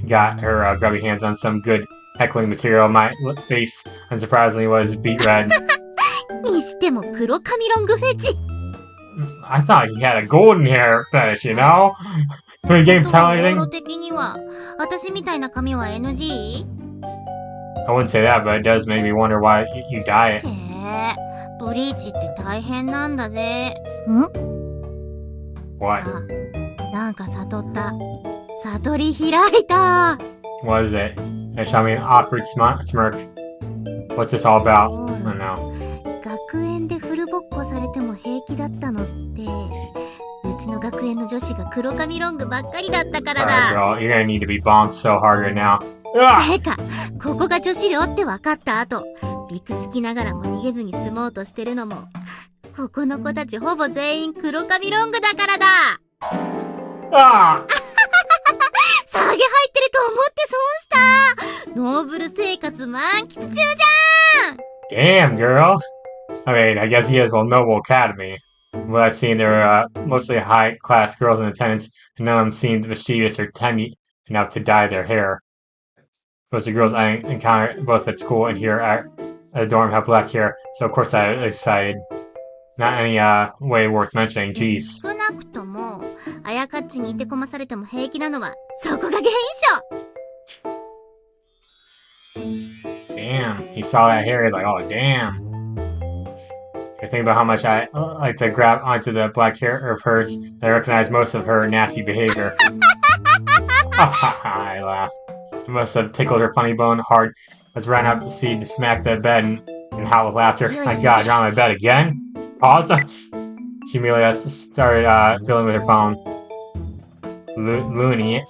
got her grubby hands on some good heckling material. My face, unsurprisingly, was beet red. にしても黒髪ロングフェチ。 I thought he had a golden hair fetish, you know? Can we game tell 語 anything? 的には、私みたいな髪は NG？ I wouldn't say that, but it does make me wonder why you dye it. チェー、ブリーチって大変なんだぜ。What? あ、なんか悟った。悟り開いた。 What is it? They shot me an awkward smirk. What's this all about? Oh no. 学園でフルボッコされても平気だったのって、うちの学園の女子が黒髪ロングばっかりだったから Alright, だ。 girl, you're gonna need to be bonked so hard right now. てか、ここが女子寮って分かった後、びくつきながらも逃げずに住もうとしてるのも、ここの子たちほぼ全員黒髪ロングだからだ。Ah! 下げ入ってると思って損した。ノーブル生活満喫中じゃん。 Damn, girl. I mean, I guess he has a noble academy. What I've seen, there are mostly high-class girls in attendance, and none of them seemed mischievous or tiny enough to dye their hair. Most of the girls I encountered both at school and here at the dorm have black hair, so of course I was excited. Not any way worth mentioning, jeez. 少なくとも、あやかっちにいてこまされても平気なのは、そこが原因しょ。 Damn, he saw that hair, he's like, oh damn. I think about how much I like to grab onto the black hair of hers, and I recognize most of her nasty behavior. I laugh. It must have tickled her funny bone hard. Let's run up to see to smack the bed and howl with laughter. My god, you're on my bed again? Pause. She immediately started fiddling with her phone. Lunier?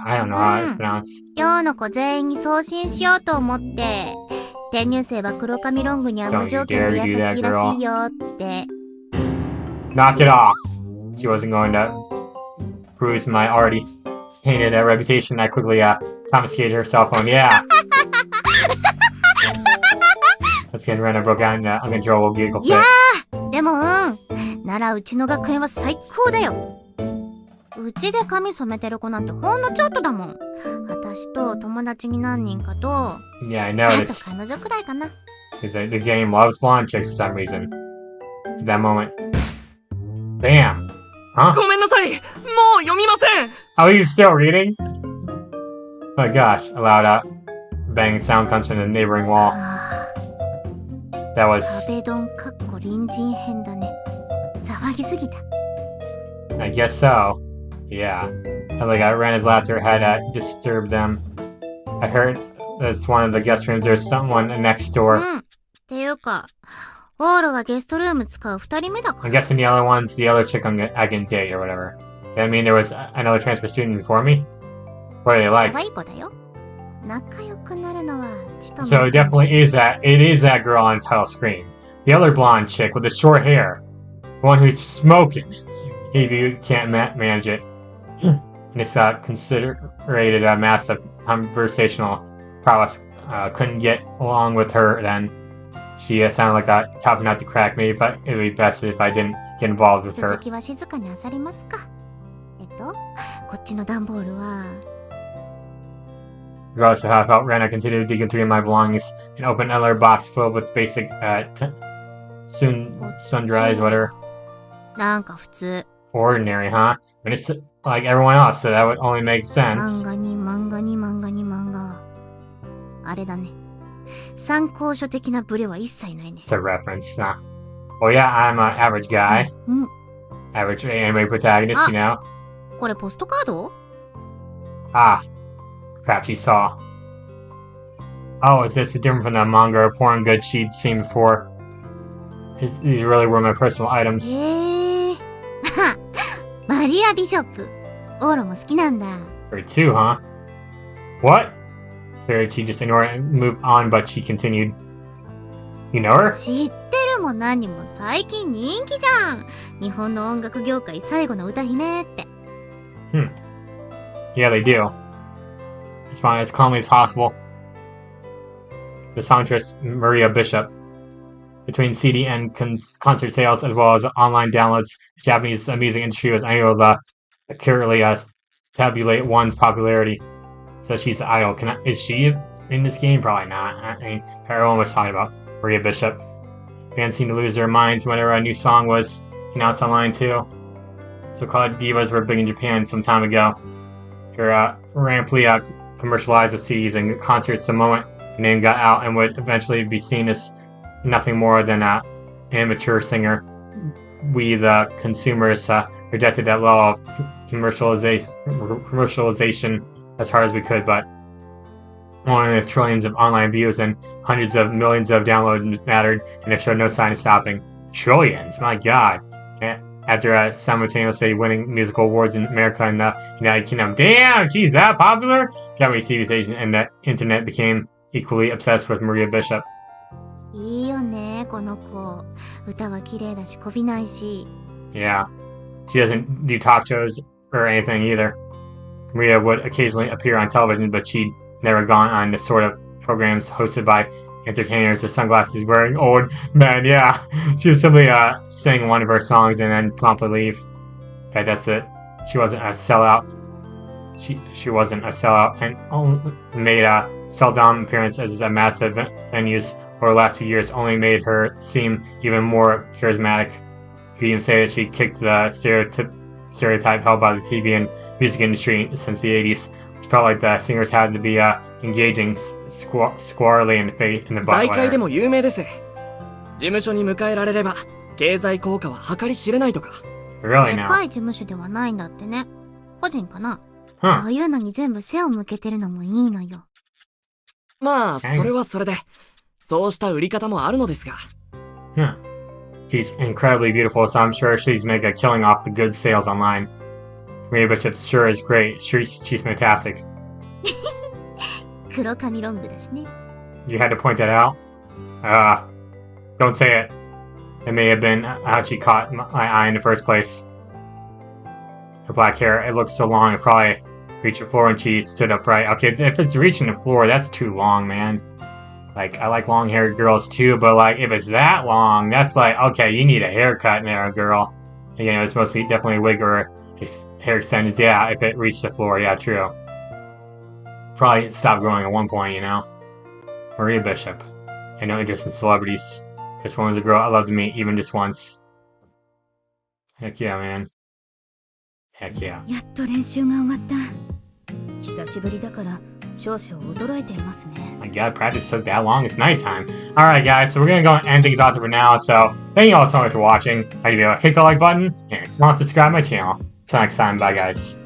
I don't know how it's pronounced. 寮の子全員に送信しようと思って、転入生は黒髪ロングには無条件で優しいらしいよって。 Knock it off. She wasn't going to bruise my already tainted reputation. I quickly confiscated her cell phone. Yeah. Let's get Rena broke out in an uncontrollable giggle fit. いやー、でもならうちの学園は最高だよ。うちで髪染めてる子なんてほんのちょっとだもん。私と友達に何人かと、Yeah, I あと noticed. 彼女くらいかな。Is that the game loves blonde chicks for some reason. At that moment. Bam. Huh? ごめんなさい。もう読みません。 Oh, are you still reading? Oh my gosh, a loud bang sound comes from the neighboring wall. あ That ー、 was, 壁ドンかっこ隣人編だね。騒ぎすぎた。 I guess so. Yeah. And like Rena's laughter had disturbed them. I heard that's one of the guest rooms. There's someone next door. っていうか、オーロはゲストルーム使う2人目だか I'm ら。 guessing the other one's the other chick I can date or whatever. I mean, there was another transfer student before me. What are they 可 like? 愛い子だよ。仲良くなるのはちょっと So it definitely is it is that girl on title screen. The other blonde chick with the short hair. The one who's smoking. If you can't manage it. This considered a massive conversational prowess couldn't get along with her, then she sounded like a tough nut to crack. Maybe but it would be best if I didn't get involved with her. 続きは静かに漁りますか。こっちの段ボールは。Regardless of how I felt, Rena continued digging through my belongings and opened another box filled with basic sundries, whatever. なんか普通。Ordinary, huh? I mean, it's like everyone else, so that would only make sense. 漫画。あれだね。参考書的なブレは一切ないね。It's a reference, huh? Well, yeah, I'm an average guy. Average anime protagonist, you know? これポストカード？ Ah. Crap, she saw. Oh, is this different from the manga or porn goods she'd seen before? These really were my personal items. マリア・ビショップ。オーロも好きなんだ。Her too, huh? What? Figured she'd just ignore it and move on, but she continued. You know her? 知ってるも何も最近人気じゃん。日本の音楽業界最後の歌姫って。Yeah, they do. Respond as calmly as possible. The songstress Maria Bishop. Between CD and concert sales, as well as online downloads, the Japanese music industry was unable to accurately tabulate one's popularity. So she's the idol. Is she in this game? Probably not. I mean, everyone was talking about Maria Bishop. Fans seemed to lose their minds whenever a new song was announced online too. So-called divas were big in Japan some time ago. They're rampantly commercialized with CDs and concerts the moment the name got out and would eventually be seen as nothing more than an amateur singer. We, the consumers, rejected that law of commercialization as hard as we could, but only the trillions of online views and hundreds of millions of downloads mattered, and it showed no sign of stopping. Trillions, my god. After simultaneously winning musical awards in America and the United Kingdom. Damn, she's that popular? Japanese TV station and the internet became equally obsessed with Maria Bishop. いいよね、この子。歌は綺麗だし、こびないし。Yeah. She doesn't do talk shows or anything either. Maria would occasionally appear on television, but she'd never gone on the sort of programs hosted by entertainers with sunglasses wearing old men. Yeah, she would simply sing one of her songs and then promptly leave. Okay, that's it. She wasn't a sellout. She wasn't a sellout and only made a seldom appearance as a massive venues over the last few years. Only made her seem even more charismatic. You could even say that she kicked the stereotype held by the TV and music industry since the 80s. It felt like the singers had to be engaging squarely in the face in the butt. 財界でも有名です。事務所に迎えられれば経済効果は計り知れないとか。Really で now? かい事務所ではないんだってね。個人かな。Huh. そういうのに全部背を向けてるのもいいのよ。まあそれはそれで、そうした売り方もあるのですが。Huh. She's incredibly beautiful, so I'm sure she's make a killing off the good sales online. Maria Bishop sure is great. She's fantastic. 黒髪ロングだしね。You had to point that out? Don't say it. It may have been how she caught my eye in the first place. Her black hair, it looked so long, it probably reached the floor when she stood upright. Okay, if it's reaching the floor, that's too long, man. Like, I like long-haired girls too, but like, if it's that long, that's like, okay, you need a haircut now, girl. Again, it was mostly definitely a wig or hair extensions. Yeah, if it reached the floor, yeah, true. Probably stopped growing at one point, you know. Maria Bishop. Had no interest in celebrities. This one was a girl I'd love to meet, even just once. Heck yeah, man. Heck yeah. やっと練習が終わった。久しぶりだから少々驚いていますね。 My god, practice took that long. It's nighttime. Alright, guys, so we're gonna go and end things off for now. So, thank you all so much for watching. Hit the like button and come on, subscribe to my channel. Till next time, bye, guys.